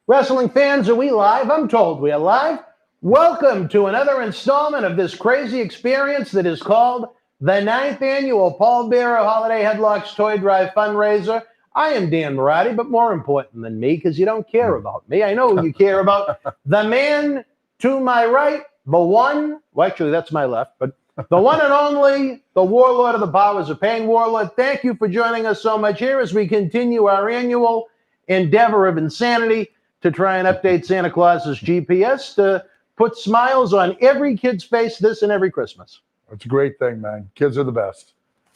Wrestling fans, are we live? I'm told we are live. Welcome to another installment of this crazy experience that is called the 9th Annual Paul Bearer Holiday Headlocks Toy Drive Fundraiser. I am Dan Marty, but more important than me, because you don't care about me. I know you care about the man to my right, the one, well, actually, that's my left, but the one and only, the Warlord of the Powers of Pain. Warlord, thank you for joining us so much here as we continue our annual endeavor of insanity to try and update Santa Claus's GPS to put smiles on every kid's face this and every Christmas. It's a great thing, man. Kids are the best.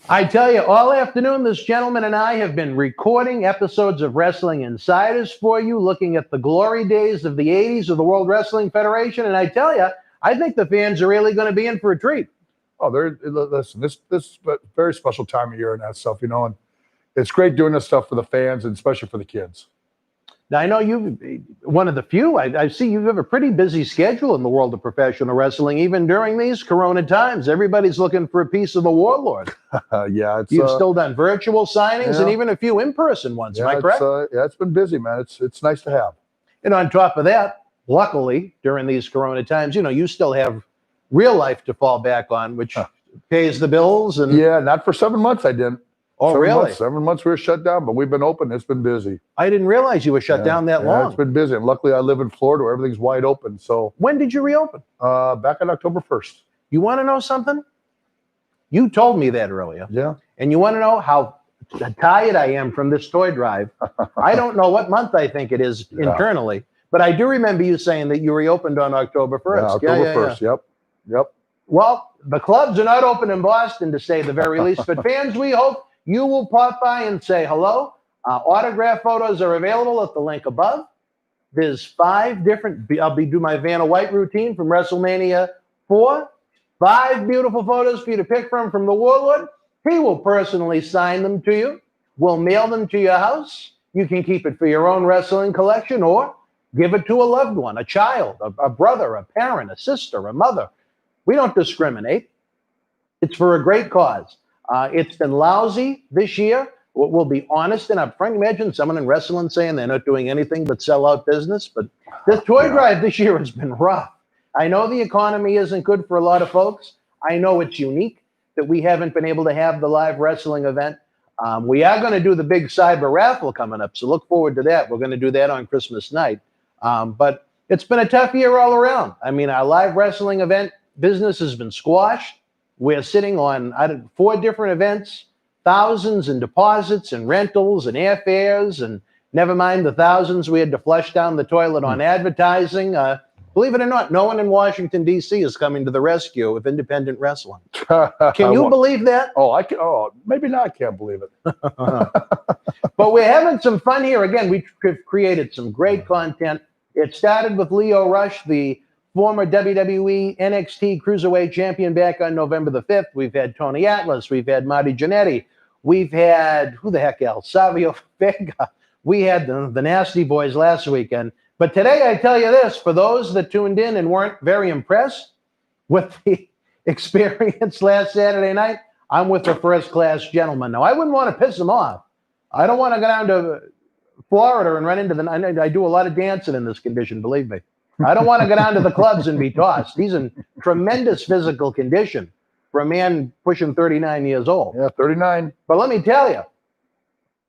I tell you, all afternoon, this gentleman and I have been recording episodes of Wrestling Insiders for you, looking at the glory days of the 80s of the World Wrestling Federation. And I tell you, I think the fans are really going to be in for a treat. Oh, listen, this is a very special time of year and that stuff, and it's great doing this stuff for the fans and especially for the kids. Now, I know you're one of the few. I see you have a pretty busy schedule in the world of professional wrestling, even during these Corona times. Everybody's looking for a piece of the Warlord. Yeah. You've still done virtual signings and even a few in-person ones. Am I correct? It's been busy, man. It's nice to have. And on top of that, luckily, during these Corona times, you still have real life to fall back on, which pays the bills. And yeah, not for 7 months I didn't. Oh, really? 7 months we were shut down, but we've been open. It's been busy. I didn't realize you were shut down that long. It's been busy. And luckily I live in Florida where everything's wide open. So when did you reopen? Back on October 1st. You want to know something? You told me that earlier. Yeah. And you want to know how tired I am from this toy drive? I don't know what month I think it is internally, but I do remember you saying that you reopened on October 1st. Yeah, October 1st. Yep. Well, the clubs are not open in Boston, to say the very least, but fans, we hope you will pop by and say hello. Autograph photos are available at the link above. There's 5 different, I'll do my Vanna White routine from WrestleMania 4. 5 beautiful photos for you to pick from the Warlord. He will personally sign them to you. We'll mail them to your house. You can keep it for your own wrestling collection or give it to a loved one, a child, a brother, a parent, a sister, a mother. We don't discriminate. It's for a great cause. It's been lousy this year. We'll be honest and upfront. Imagine someone in wrestling saying they're not doing anything but sell out business. But the toy drive this year has been rough. I know the economy isn't good for a lot of folks. I know it's unique that we haven't been able to have the live wrestling event. We are going to do the big cyber raffle coming up, so look forward to that. We're going to do that on Christmas night. But it's been a tough year all around. I mean, our live wrestling event business has been squashed. We're sitting on 4 different events, thousands in deposits and rentals and airfares, and never mind the thousands we had to flush down the toilet on advertising. Believe it or not, no one in Washington, D.C. is coming to the rescue of independent wrestling. Can you believe that? Oh, I can. Oh, maybe not. I can't believe it. But we're having some fun here. Again, we've created some great content. It started with Leo Rush, the former WWE NXT Cruiserweight Champion, back on November the 5th. We've had Tony Atlas. We've had Marty Jannetty. We've had, who the heck else? Savio Vega. We had the Nasty Boys last weekend. But today, I tell you this, for those that tuned in and weren't very impressed with the experience last Saturday night, I'm with a first-class gentleman. Now, I wouldn't want to piss him off. I don't want to go down to Florida and run into I do a lot of dancing in this condition, believe me. I don't want to go down to the clubs and be tossed. He's in tremendous physical condition for a man pushing 39 years old. Yeah, 39. But let me tell you,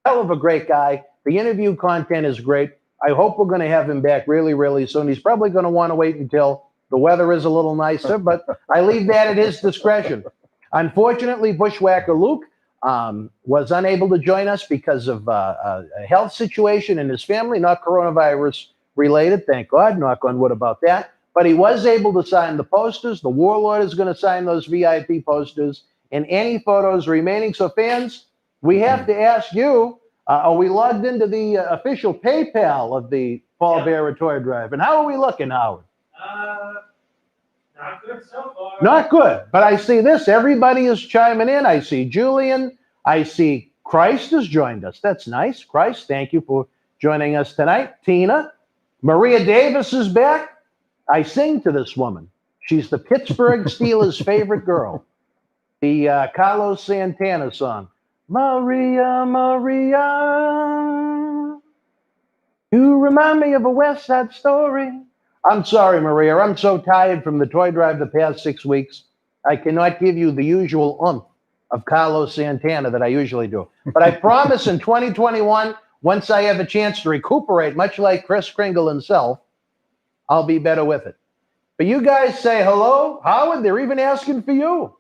hell of a great guy. The interview content is great. I hope we're going to have him back really, really soon. He's probably going to want to wait until the weather is a little nicer, but I leave that at his discretion. Unfortunately, Bushwhacker Luke was unable to join us because of a health situation in his family, not coronavirus related. Thank God, knock on wood about that. But he was able to sign the posters. The Warlord is going to sign those VIP posters and any photos remaining. So fans, we have to ask you, are we logged into the official PayPal of the Paul Bearer Toy Drive? And how are we looking, Howard? Not good so far. Not good. But I see this. Everybody is chiming in. I see Julian. I see Christ has joined us. That's nice. Christ, thank you for joining us tonight. Tina. Maria Davis is back. I sing to this woman. She's the Pittsburgh Steelers' favorite girl. The Carlos Santana song. Maria, Maria. You remind me of a West Side Story. I'm sorry, Maria. I'm so tired from the toy drive the past 6 weeks. I cannot give you the usual of Carlos Santana that I usually do. But I promise in 2021, once I have a chance to recuperate, much like Chris Kringle himself, I'll be better with it. But you guys say hello, Howard. They're even asking for you.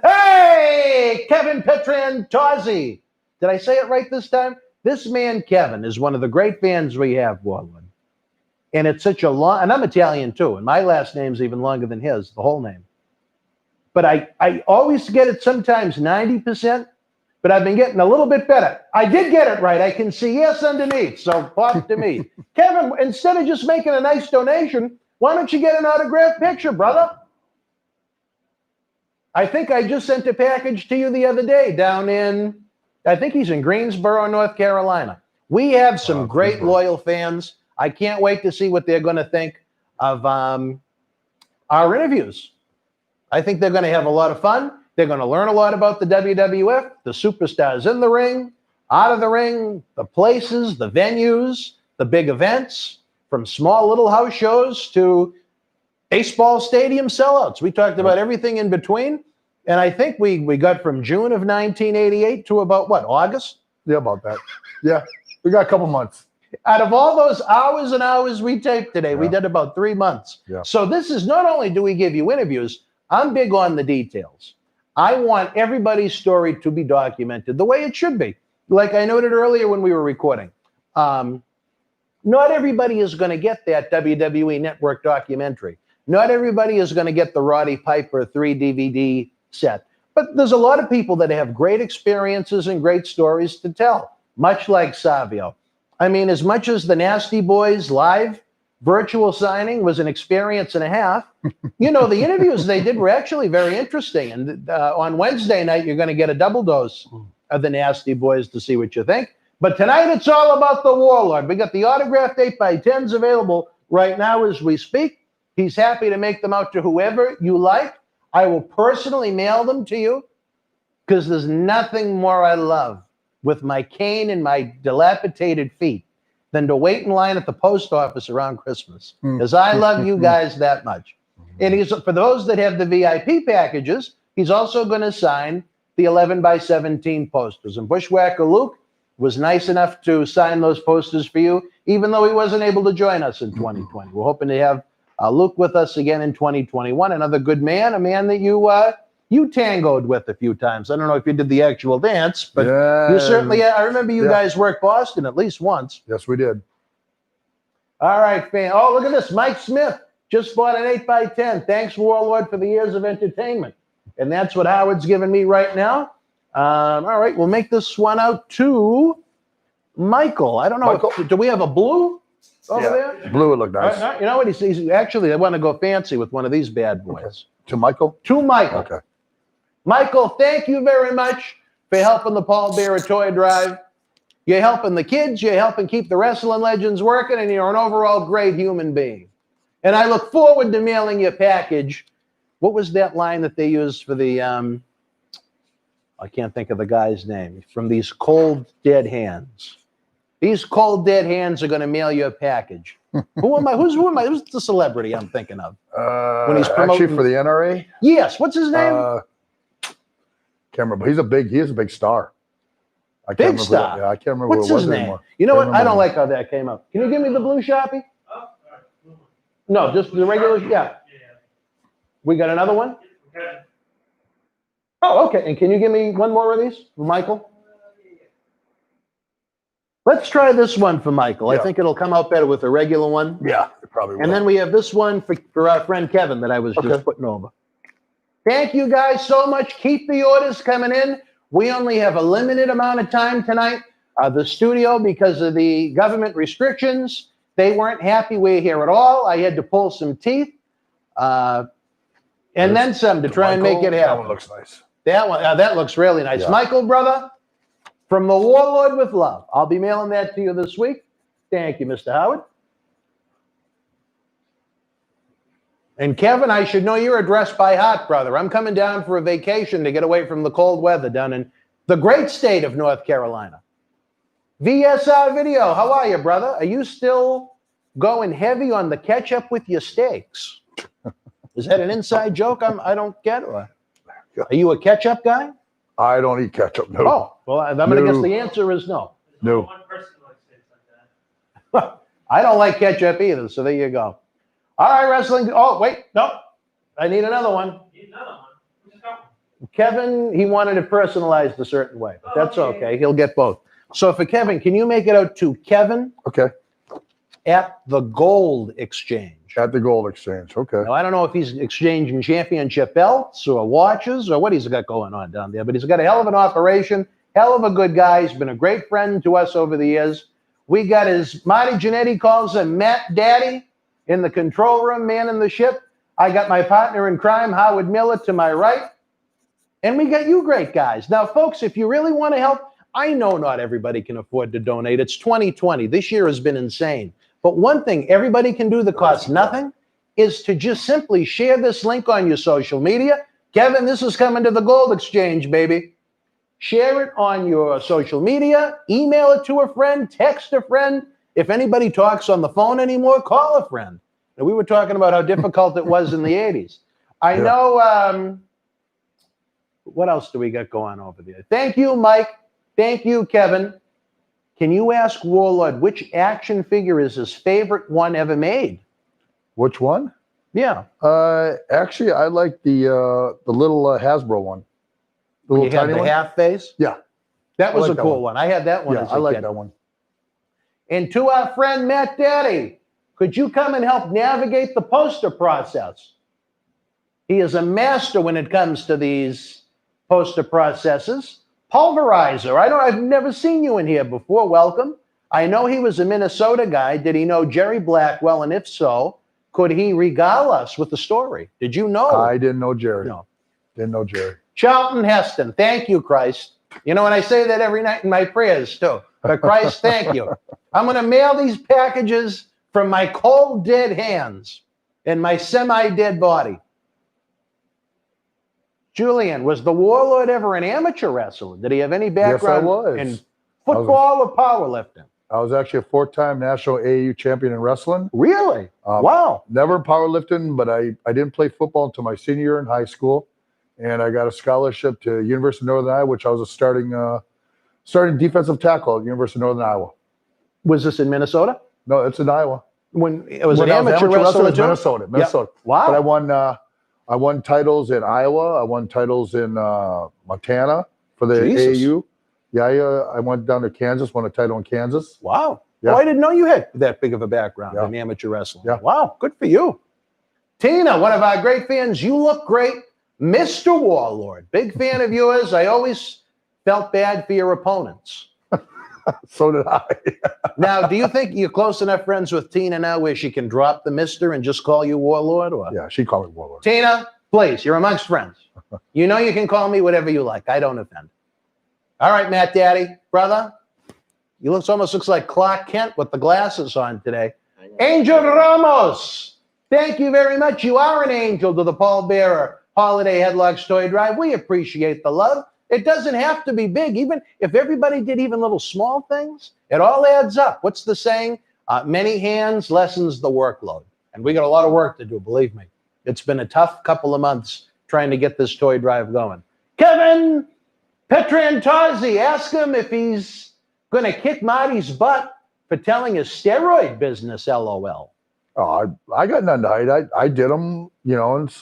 Hey, Kevin Petrantozzi. Did I say it right this time? This man, Kevin, is one of the great fans we have, Warlord. And it's such a long, and I'm Italian too, and my last name's even longer than his, the whole name. But I always get it sometimes 90%, but I've been getting a little bit better. I did get it right. I can see yes underneath, so pop to me. Kevin, instead of just making a nice donation, why don't you get an autographed picture, brother? I think I just sent a package to you the other day down in, I think he's in Greensboro, North Carolina. We have some great loyal fans. I can't wait to see what they're going to think of our interviews. I think they're going to have a lot of fun. They're going to learn a lot about the WWF, the superstars in the ring, out of the ring, the places, the venues, the big events, from small little house shows to baseball stadium sellouts. We talked about everything in between. And I think we got from June of 1988 to about what, August? Yeah, about that. Yeah, we got a couple months. Out of all those hours and hours we taped today, we did about 3 months. Yeah. So this is not only do we give you interviews, I'm big on the details. I want everybody's story to be documented the way it should be. Like I noted earlier when we were recording, not everybody is going to get that WWE Network documentary. Not everybody is going to get the Roddy Piper 3 DVD set. But there's a lot of people that have great experiences and great stories to tell, much like Savio. I mean, as much as the Nasty Boys live virtual signing was an experience and a half, you know, the interviews they did were actually very interesting. And on Wednesday night, you're going to get a double dose of the Nasty Boys to see what you think. But tonight, it's all about the Warlord. We got the autographed 8x10s available right now as we speak. He's happy to make them out to whoever you like. I will personally mail them to you because there's nothing more I love with my cane and my dilapidated feet than to wait in line at the post office around Christmas, because I love you guys that much. And he's, for those that have the VIP packages, he's also going to sign the 11x17 posters. And Bushwhacker Luke was nice enough to sign those posters for you, even though he wasn't able to join us in 2020. We're hoping to have Luke with us again in 2021. Another good man, a man that you tangoed with a few times. I don't know if you did the actual dance, but you certainly, I remember you guys worked Boston at least once. Yes, we did. All right, fan. Oh, look at this. Mike Smith just bought an 8x10. Thanks, Warlord, for the years of entertainment. And that's what Howard's giving me right now. All right, we'll make this one out to Michael. I don't know. Do we have a blue over there? Blue would look nice. You know what? He's actually, I want to go fancy with one of these bad boys. Okay. To Michael? To Michael. Okay. Michael, thank you very much for helping the Paul Bearer Toy Drive. You're helping the kids, you're helping keep the wrestling legends working, and you're an overall great human being. And I look forward to mailing you a package. What was that line that they used for the, I can't think of the guy's name, from these cold, dead hands. These cold, dead hands are going to mail you a package. Who am I? Who's the celebrity I'm thinking of? When he's promoting, actually for the NRA? Yes. What's his name? Can't remember. He is a big star. I can't big remember star. Yeah, I can't remember What's what it was his name? anymore. You know what? I don't like how that came up. Can you give me the blue Sharpie? No, just the regular. Yeah. We got another one? Oh, okay. And can you give me one more of these for Michael? Let's try this one for Michael. I think it'll come out better with a regular one. Yeah, it probably will. And then we have this one for our friend Kevin that I was just putting over. Thank you guys so much. Keep the orders coming in. We only have a limited amount of time tonight. The studio, because of the government restrictions, they weren't happy we're here at all. I had to pull some teeth and then some to try and make it happen. That one looks nice. That looks really nice. Yeah. Michael, brother, from the Warlord with love. I'll be mailing that to you this week. Thank you, Mr. Howard. And Kevin, I should know your address by heart, brother. I'm coming down for a vacation to get away from the cold weather down in the great state of North Carolina. VSR Video, how are you, brother? Are you still going heavy on the ketchup with your steaks? Is that an inside joke I don't get? Or are you a ketchup guy? I don't eat ketchup. No. Oh, well, I'm going to guess the answer is no. No. One person likes things like that. I don't like ketchup either, so there you go. All right, wrestling. Oh, wait, no. I need another one. Need another one. We just got one. Kevin, he wanted it personalized a certain way, but that's okay. He'll get both. So for Kevin, can you make it out to Kevin Okay. at the Gold Exchange? At the Gold Exchange. Okay. Now, I don't know if he's exchanging championship belts or watches or what he's got going on down there, but he's got a hell of an operation, hell of a good guy. He's been a great friend to us over the years. We got his, Marty Jannetty calls him Matt Daddy in the control room, man in the ship. I got my partner in crime, Howard Miller, to my right. And we got you great guys. Now, folks, if you really want to help, I know not everybody can afford to donate. It's 2020. This year has been insane. But one thing everybody can do that costs nothing is to just simply share this link on your social media. Kevin, this is coming to the Gold Exchange, baby. Share it on your social media, email it to a friend, text a friend. If anybody talks on the phone anymore, call a friend. And we were talking about how difficult it was in the 80s. I know, what else do we got going over there? Thank you, Mike. Thank you, Kevin. Can you ask Warlord which action figure is his favorite one ever made? Which one? Yeah. Actually, I like the little Hasbro one. The You little have tiny the one. half face? Yeah. That was I like a that cool one. I had that one Yeah, as a I like kid. that one. And to our friend Matt Daddy, could you come and help navigate the poster process? He is a master when it comes to these poster processes. Pulverizer. I've never seen you in here before. Welcome. I know he was a Minnesota guy. Did he know Jerry Blackwell? And if so, could he regale us with the story? Did you know? I didn't know Jerry. No. Didn't know Jerry. Charlton Heston. Thank you, Christ. You know, and I say that every night in my prayers too. But Christ, thank you. I'm going to mail these packages from my cold, dead hands and my semi-dead body. Julian, was the Warlord ever an amateur wrestler? Did he have any background was. in football or powerlifting? I was actually a 4-time national AAU champion in wrestling. Really? Wow. Never in powerlifting, but I didn't play football until my senior year in high school. And I got a scholarship to University of Northern Iowa, which I was a starting defensive tackle at University of Northern Iowa. Was this in Minnesota? No, it's in Iowa. When it was When an I was amateur wrestler in too? Minnesota. Yeah. Wow. But I won titles in Iowa. I won titles in Montana for the Jesus. AAU. Yeah, I went down to Kansas, won a title in Kansas. Wow. Yeah. Oh, I didn't know you had that big of a background Yeah. in amateur wrestling. Yeah. Wow. Good for you. Tina, one of our great fans. You look great. Mr. Warlord. Big fan of yours. I always felt bad for your opponents. So did I. Now, do you think you're close enough friends with Tina now where she can drop the mister and just call you Warlord? Or? Yeah, she called me Warlord. Tina, please, you're amongst friends. You know you can call me whatever you like. I don't offend. All right, Matt Daddy, brother. You almost looks like Clark Kent with the glasses on today. Angel Ramos, thank you very much. You are an angel to the Paul Bearer Holiday Headlocks Toy Drive. We appreciate the love. It doesn't have to be big. Even if everybody did even little small things, it all adds up. What's the saying? Many hands lessens the workload. And we got a lot of work to do, believe me. It's been a tough couple of months trying to get this toy drive going. Kevin Petrantozzi, ask him if he's going to kick Marty's butt for telling his steroid business, LOL. Oh, I got nothing to hide. I did them, and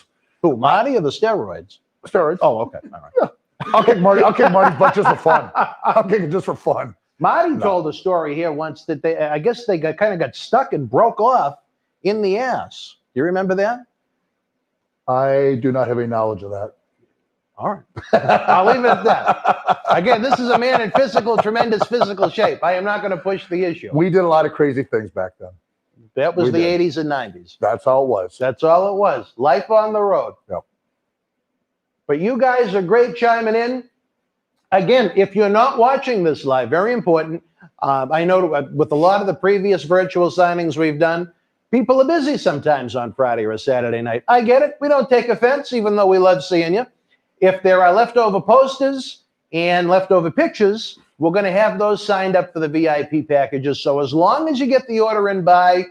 Who, Marty or the steroids? steroids. Oh, okay. All right. Yeah. I'll kick Marty's butt just for fun. I'll kick it just for fun. Marty told a story here once that I guess they kind of got stuck and broke off in the ass. Do you remember that? I do not have any knowledge of that. All right. I'll leave it at that. Again, this is a man in tremendous physical shape. I am not going to push the issue. We did a lot of crazy things back then. That was We the did. 80s and 90s. That's how it was. That's all it was. Life on the road. Yep. But you guys are great chiming in. Again, if you're not watching this live, very important. I know with a lot of the previous virtual signings we've done, people are busy sometimes on Friday or Saturday night. I get it. We don't take offense, even though we love seeing you. If there are leftover posters and leftover pictures, We're going to have those signed up for the VIP packages. So as long as you get the order in by,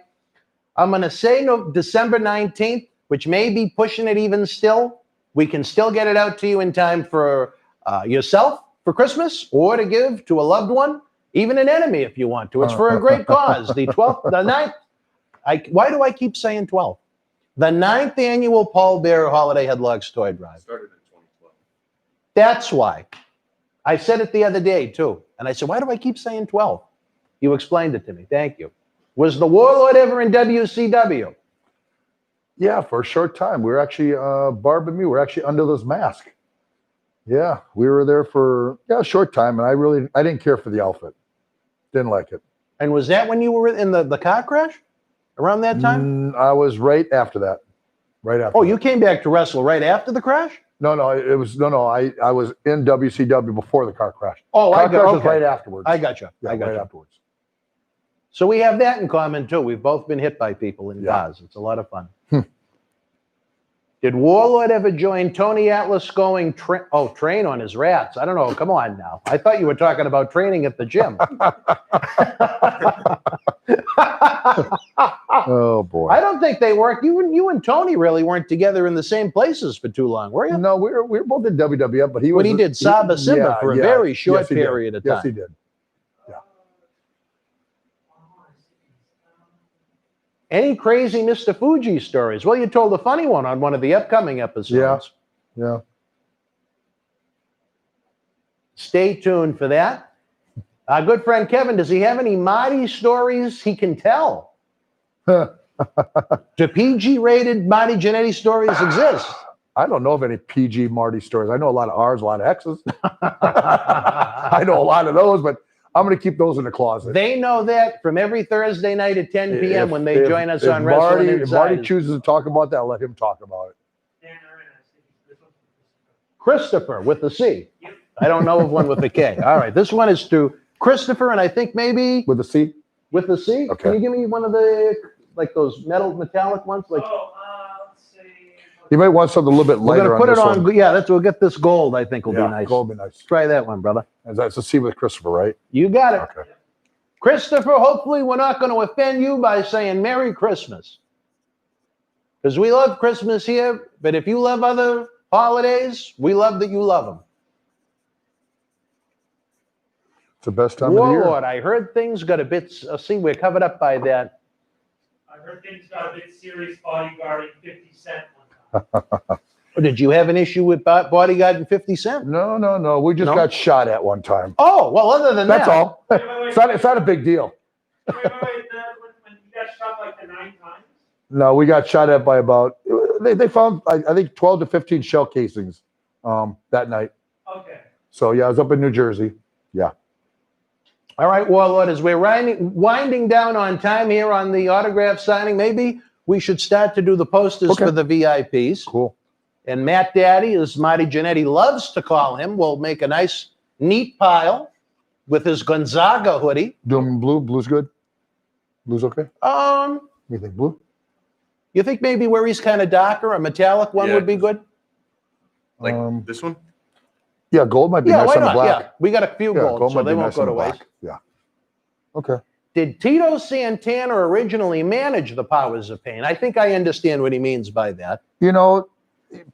I'm going to say December 19th, which may be pushing it even still, we can still get it out to you in time for yourself for Christmas or to give to a loved one, even an enemy if you want to. It's for a great cause. The 12th, the 9th. Why do I keep saying 12? The 9th annual Paul Bearer Holiday Headlocks Toy Drive. Started in 2012. That's why. I said it the other day, too. And I said, why do I keep saying 12? You explained it to me. Thank you. Was the Warlord ever in WCW? Yeah, for a short time. We were actually, Barb and me were actually under those masks. Yeah, we were there for a short time, and I didn't care for the outfit. Didn't like it. And was that when you were in the car crash? Around that time? I was right after that. Right after. Oh, that. you came back to wrestle right after the crash? No, it was no. I was in WCW before the car crash. Oh, Car I got crash was okay. right afterwards. I got you. Yeah, I got right you. afterwards. So we have that in common too. We've both been hit by people in Yeah. cars. It's a lot of fun. Did Warlord ever join Tony Atlas going train on his rats? I don't know. Come on now. I thought you were talking about training at the gym. Oh boy. I don't think they worked. You and Tony really weren't together in the same places for too long, were you? No, we were both in WWF, but he was. But he did Saba Simba for a very short he did. period of time. Yes, he did. Any crazy Mr. Fuji stories? Well, you told a funny one on one of the upcoming episodes. Yeah. Stay tuned for that. Our good friend Kevin, does he have any Marty stories he can tell? Do PG-rated Marty Jannetty stories exist? I don't know of any PG Marty stories. I know a lot of R's, a lot of X's. I know a lot of those, but I'm going to keep those in the closet. They know that from every Thursday night at 10 p.m. when they join us on Marty, Wrestling if Marty Insiders. chooses to talk about that, let him talk about it. Christopher with the C. I don't know of one with a K. All right, this one is to Christopher, and I think maybe With a C? with the C. Okay. Can you give me one of the, like those metallic ones? Like, Let's see. You might want something a little bit we're lighter gonna put on it this on. one. Yeah, we'll get this gold. I think will Yeah, be nice. gold would be nice. Try that one, brother. And that's a C with Christopher, right? You got it. Okay. Christopher, hopefully we're not going to offend you by saying Merry Christmas. Because we love Christmas here, but if you love other holidays, we love that you love them. It's the best time of the year. Warlord, I heard things got a bit, see, we're covered up by that. I heard things got a bit serious bodyguarding 50 Cent one time. Did you have an issue with Bodyguard and 50 Cent? No. We just No? got shot at one time. Oh, well, other than That's that. all. Wait. It's not a big deal. Wait, when you got shot like the 9 times? No, we got shot at by about, they found, I think, 12 to 15 shell casings that night. Okay. So, yeah, I was up in New Jersey. Yeah. All right, Warlord, as we're winding down on time here on the autograph signing, maybe we should start to do the posters Okay. for the VIPs. Cool. And Matt Daddy, as Marty Jannetty loves to call him, will make a nice, neat pile with his Gonzaga hoodie. Doing blue? Blue's good? Blue's okay? You think blue? You think maybe where he's kind of darker, a metallic one Yeah. would be good? Like this one? Yeah, gold might be Yeah, nice why on the not? black. Yeah, we got a few Yeah, gold, so might they be won't nice go on to the waste. black. Yeah. Okay. Did Tito Santana originally manage the Powers of Pain? I think I understand what he means by that. You know,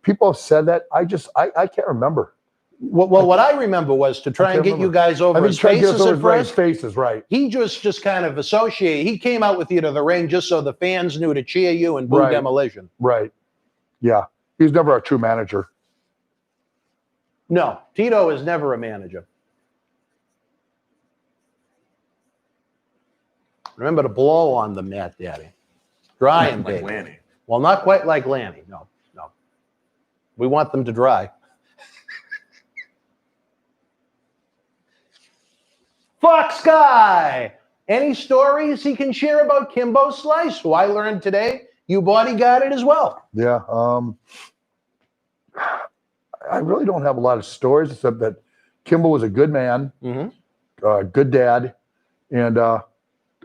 people have said that. I can't remember. Well, what I remember was to try and can't get you remember. guys I over think his trying to get us faces over at right, his first. faces, right. He just kind of associated. He came out with you to the ring just so the fans knew to cheer you and boo Right. Demolition. Right. Yeah. He's never a true manager. No, Tito is never a manager. Remember to blow on them, Matt Daddy. Dry them, Like baby. Lanny. Well, not quite like Lanny. No. We want them to dry. Fox Guy. Any stories he can share about Kimbo Slice, who I learned today you bodyguarded as well? Yeah. I really don't have a lot of stories except that Kimball was a good man, good dad, and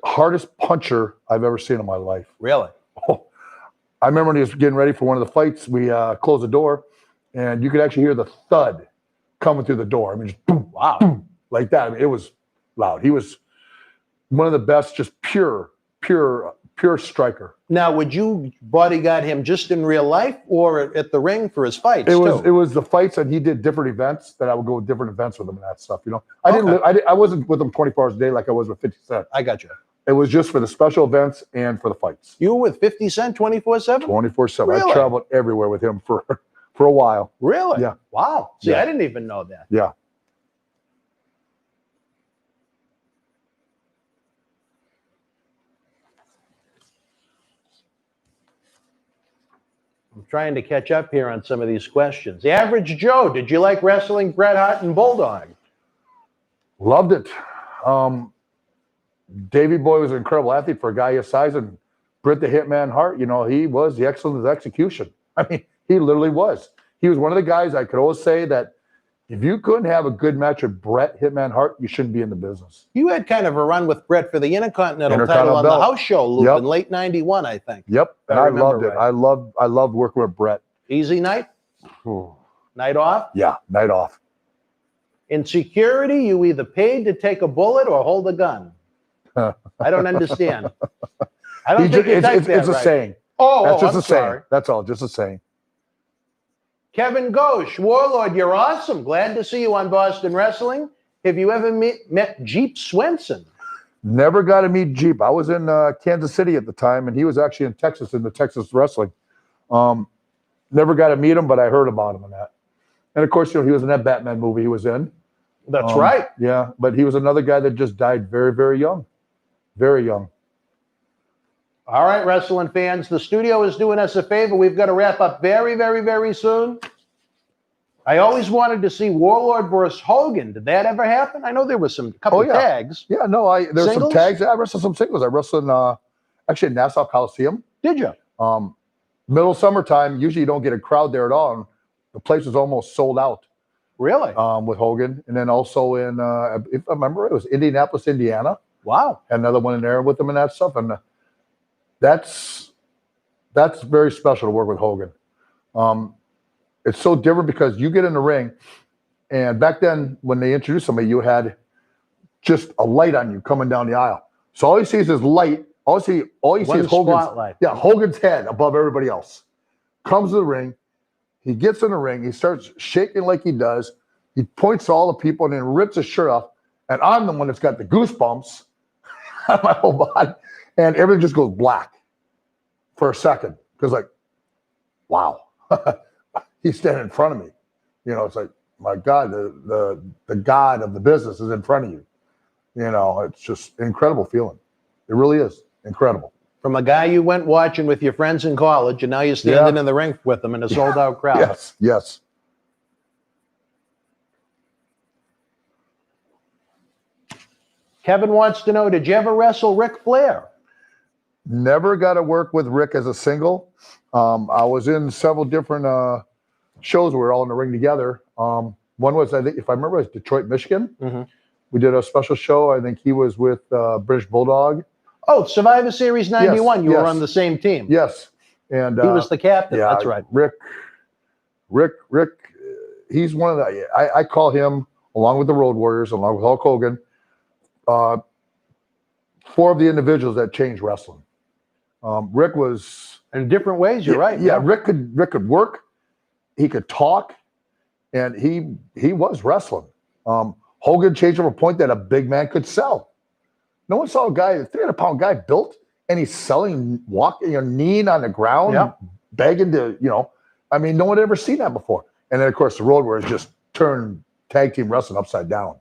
hardest puncher I've ever seen in my life. Really? I remember when he was getting ready for one of the fights, we closed the door, and you could actually hear the thud coming through the door. I mean, just boom, Wow. boom, like that. I mean, it was loud. He was one of the best, just pure striker. Now, would you bodyguard him just in real life or at the ring for his fights? It was the fights, and he did different events that I would go to different events with him and that stuff. You know, I wasn't with him 24 hours a day like I was with 50 Cent. I got you. It was just for the special events and for the fights. You were with 50 Cent 24/7? 24/7. Really? I traveled everywhere with him for a while. Really? Yeah. Wow. See, Yeah. I didn't even know that. Yeah. I'm trying to catch up here on some of these questions. The average Joe, did you like wrestling Bret Hart and Bulldog? Loved it. Davey Boy was an incredible athlete for a guy his size, and Bret the Hitman Hart, you know, he was the excellence of execution. I mean, he literally was. He was one of the guys I could always say that if you couldn't have a good match with Bret Hitman Hart, you shouldn't be in the business. You had kind of a run with Bret for the Intercontinental title Intercontinental on belt. the house show loop Yep. in late 91, I think. Yep. And I I remember loved it. right. I loved working with Bret. Easy night? Ooh. Night off? Yeah, night off. In security, you either paid to take a bullet or hold a gun. I don't understand. I don't think you typed that It's a right. saying. Oh, That's just I'm a saying. sorry. That's all. Just a saying. Kevin Ghosh, Warlord, you're awesome. Glad to see you on Boston Wrestling. Have you ever met Jeep Swenson? Never got to meet Jeep. I was in Kansas City at the time, and he was actually in Texas, in the Texas wrestling. Never got to meet him, but I heard about him in that. And of course, you know, he was in that Batman movie he was in. That's right. Yeah, but he was another guy that just died very, very young. Very young. All right, wrestling fans, the studio is doing us a favor. We've got to wrap up very, very, very soon. I always wanted to see Warlord versus Hogan. Did that ever happen? I know there was some couple yeah. tags. Yeah, no, there's some Singles? tags. I wrestled some singles. I wrestled in, actually in Nassau Coliseum. Did you? Middle summertime, usually you don't get a crowd there at all. And the place was almost sold out Really? with Hogan. And then also in, if I remember, it was Indianapolis, Indiana. Wow. Had another one in there with them and that stuff. And that's very special to work with Hogan. It's so different because you get in the ring, and back then when they introduced somebody, you had just a light on you coming down the aisle. So all you see is this light. All you see is spotlight. Hogan's head above everybody else. Comes to the ring. He gets in the ring. He starts shaking like he does. He points to all the people and then rips his shirt off. And I'm the one that's got the goosebumps on my whole body. And everything just goes black for a second. Because like, wow. He's standing in front of me. You know, it's like, my God, the God of the business is in front of you. You know, it's just an incredible feeling. It really is incredible. From a guy you went watching with your friends in college, and now you're standing in the ring with them in a sold-out crowd. Yes, yes. Kevin wants to know, did you ever wrestle Ric Flair? Never got to work with Rick as a single. I was in several different shows. We were all in the ring together. One was, I think, if I remember, it was Detroit, Michigan. Mm-hmm. We did a special show. I think he was with British Bulldog. Oh, Survivor Series 91. Yes, You were yes. on the same team. Yes. And He was the captain. yeah, That's right. Rick, he's one of the, I call him, along with the Road Warriors, along with Hulk Hogan, four of the individuals that changed wrestling. Rick was... In different ways, you're right. Yeah, Rick could work. He could talk. And he was wrestling. Hogan changed from a point that a big man could sell. No one saw a guy, a 300-pound guy built, and he's selling, walking, kneeing on the ground, begging to, I mean, no one had ever seen that before. And then, of course, the Road Warriors just turned tag team wrestling upside down.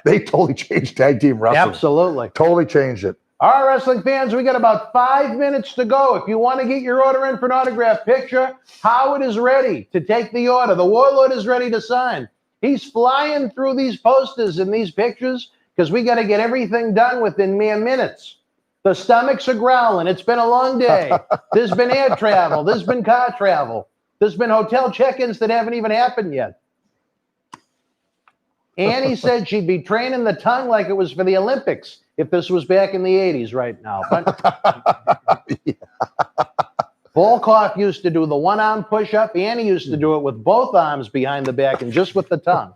They totally changed tag team wrestling. Absolutely. Totally changed it. All right, wrestling fans, we got about 5 minutes to go. If you want to get your order in for an autograph picture, Howard is ready to take the order. The Warlord is ready to sign. He's flying through these posters and these pictures because we got to get everything done within mere minutes. The stomachs are growling. It's been a long day. There's been air travel. There's been car travel. There's been hotel check-ins that haven't even happened yet. Annie said she'd be training the tongue like it was for the Olympics if this was back in the 80s right now. But Volkov used to do the one-arm push-up. Annie used to do it with both arms behind the back and just with the tongue.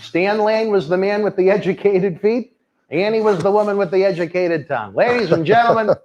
Stan Lane was the man with the educated feet. Annie was the woman with the educated tongue. Ladies and gentlemen,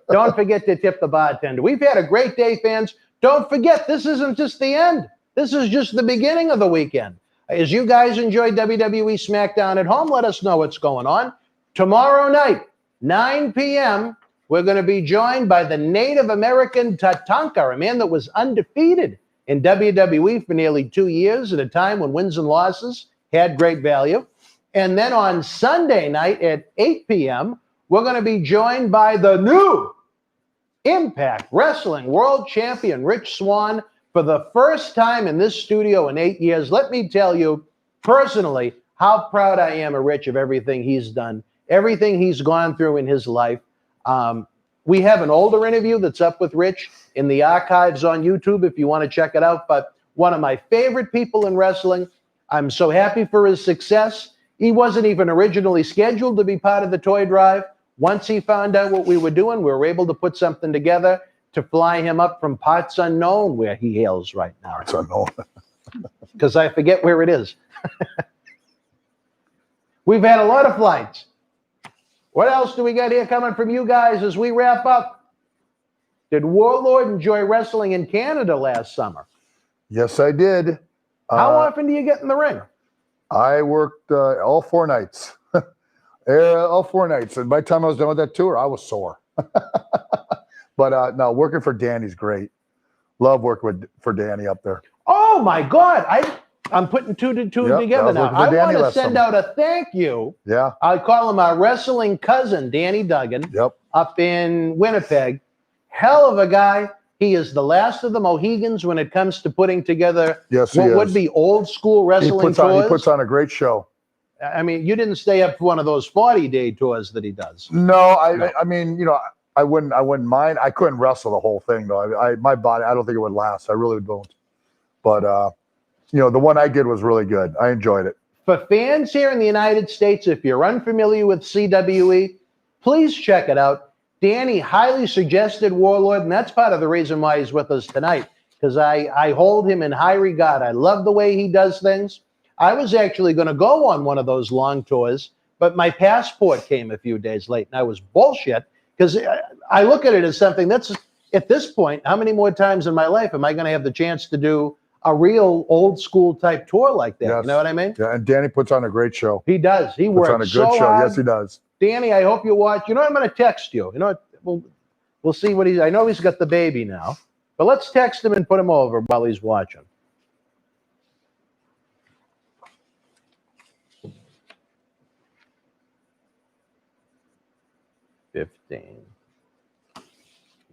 don't forget to tip the bartender. We've had a great day, fans. Don't forget, this isn't just the end. This is just the beginning of the weekend. As you guys enjoy WWE SmackDown at home, let us know what's going on. Tomorrow night, 9 p.m., we're going to be joined by the Native American Tatanka, a man that was undefeated in WWE for nearly 2 years at a time when wins and losses had great value. And then on Sunday night at 8 p.m., we're going to be joined by the new Impact Wrestling World Champion, Rich Swann, for the first time in this studio in 8 years. Let me tell you personally how proud I am of Rich of everything he's done, everything he's gone through in his life. We have an older interview that's up with Rich in the archives on YouTube if you want to check it out. But one of my favorite people in wrestling. I'm so happy for his success. He wasn't even originally scheduled to be part of the toy drive. Once he found out what we were doing, we were able to put something together to fly him up from parts unknown where he hails right now. It's unknown. Because I forget where it is. We've had a lot of flights. What else do we got here coming from you guys as we wrap up? Did Warlord enjoy wrestling in Canada last summer? Yes, I did. How often do you get in the ring? I worked all 4 nights. All 4 nights. And by the time I was done with that tour, I was sore. But no, working for Danny's great. Love working for Danny up there. Oh, my God. I'm putting two together now. I want to send out a thank you. Yeah. I call him our wrestling cousin, Danny Duggan, up in Winnipeg. Hell of a guy. He is the last of the Mohegans when it comes to putting together what would be old school wrestling tours. He puts on a great show. I mean, you didn't stay up for one of those 40-day tours that he does. No, I mean, you know, I wouldn't mind. I couldn't wrestle the whole thing though. My body, I don't think it would last. I really don't. But you know, the one I did was really good. I enjoyed it. For fans here in the United States, if you're unfamiliar with CWE, please check it out. Danny highly suggested Warlord, and that's part of the reason why he's with us tonight, because I hold him in high regard. I love the way he does things. I was actually going to go on one of those long tours, but my passport came a few days late, and I was bullshit, because I look at it as something that's, at this point, how many more times in my life am I going to have the chance to do a real old school type tour like that? Yes. You know what I mean? Yeah, and Danny puts on a great show. He does. He works on a good show. Hard. Yes, he does. Danny, I hope you watch. You know, I'm going to text you. You know, we'll see what I know he's got the baby now, but let's text him and put him over while he's watching.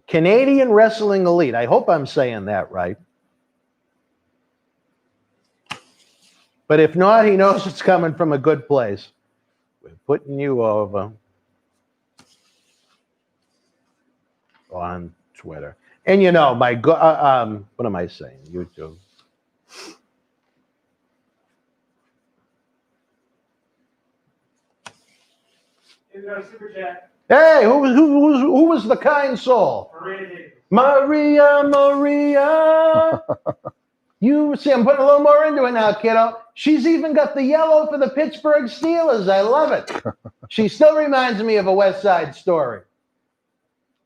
Canadian Wrestling Elite. I hope I'm saying that right. But if not, he knows it's coming from a good place. We're putting you over on Twitter. And you know, what am I saying? YouTube. Super chat. Hey, who was the kind soul? Maria. You see, I'm putting a little more into it now, kiddo. She's even got the yellow for the Pittsburgh Steelers. I love it. She still reminds me of a West Side Story.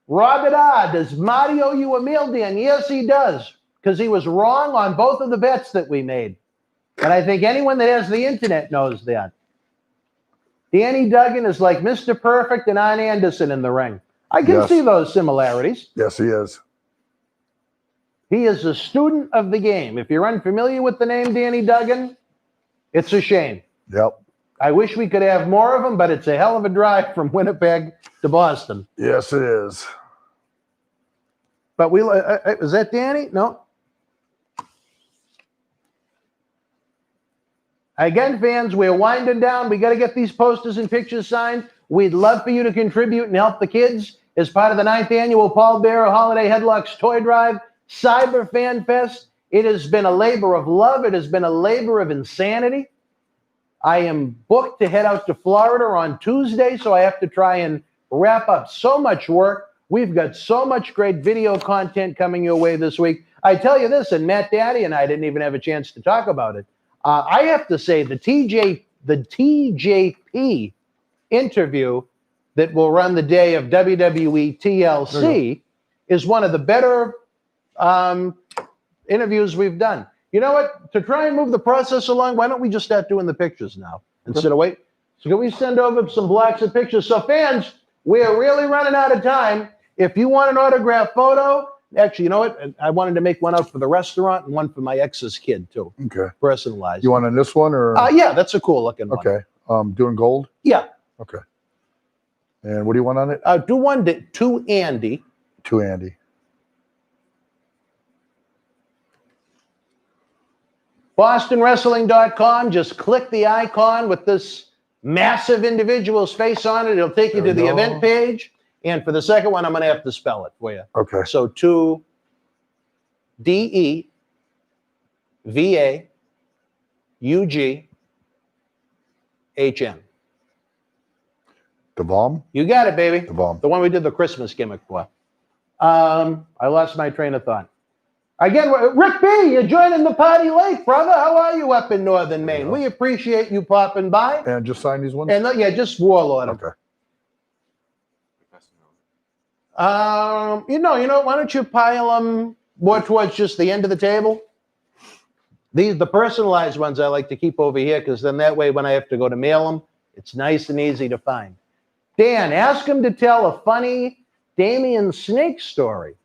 Robert R. Does Marty owe you a meal, Dan? Yes, he does, because he was wrong on both of the bets that we made. And I think anyone that has the internet knows that. Danny Duggan is like Mr. Perfect and Arn Anderson in the ring. I can see those similarities. Yes, he is. He is a student of the game. If you're unfamiliar with the name Danny Duggan, it's a shame. Yep. I wish we could have more of them, but it's a hell of a drive from Winnipeg to Boston. Yes, it is. But is that Danny? No. Again, fans, we're winding down. We got to get these posters and pictures signed. We'd love for you to contribute and help the kids as part of the 9th annual Paul Bearer Holiday Headlocks Toy Drive, Cyber Fanfest. It has been a labor of love. It has been a labor of insanity. I am booked to head out to Florida on Tuesday, so I have to try and wrap up so much work. We've got so much great video content coming your way this week. I tell you this, and Matt Daddy and I didn't even have a chance to talk about it. I have to say the TJP interview that will run the day of WWE TLC is one of the better interviews we've done. You know what? To try and move the process along, why don't we just start doing the pictures now instead of wait? So can we send over some blocks of pictures? So fans, we're really running out of time. If you want an autographed photo, actually, you know what? I wanted to make one out for the restaurant and one for my ex's kid too. Okay. Personalized. You want on this one or? Yeah, that's a cool looking one. Okay. Doing gold? Yeah. Okay. And what do you want on it? Do one to Andy. To Andy. BostonWrestling.com. Just click the icon with this massive individual's face on it. It'll take you to the event page. And for the second one, I'm going to have to spell it for you. Okay. So to DEVAUGHN. Devom? You got it, baby. Devom. The one we did the Christmas gimmick for. I lost my train of thought. Again, Rick B., you're joining the party late, brother. How are you up in northern Maine? Yeah. We appreciate you popping by. And just sign these ones? And yeah, just Warlord. Okay. You know, why don't you pile them more towards just the end of the table? The personalized ones I like to keep over here because then that way when I have to go to mail them, it's nice and easy to find. Dan, ask him to tell a funny Damien Snake story.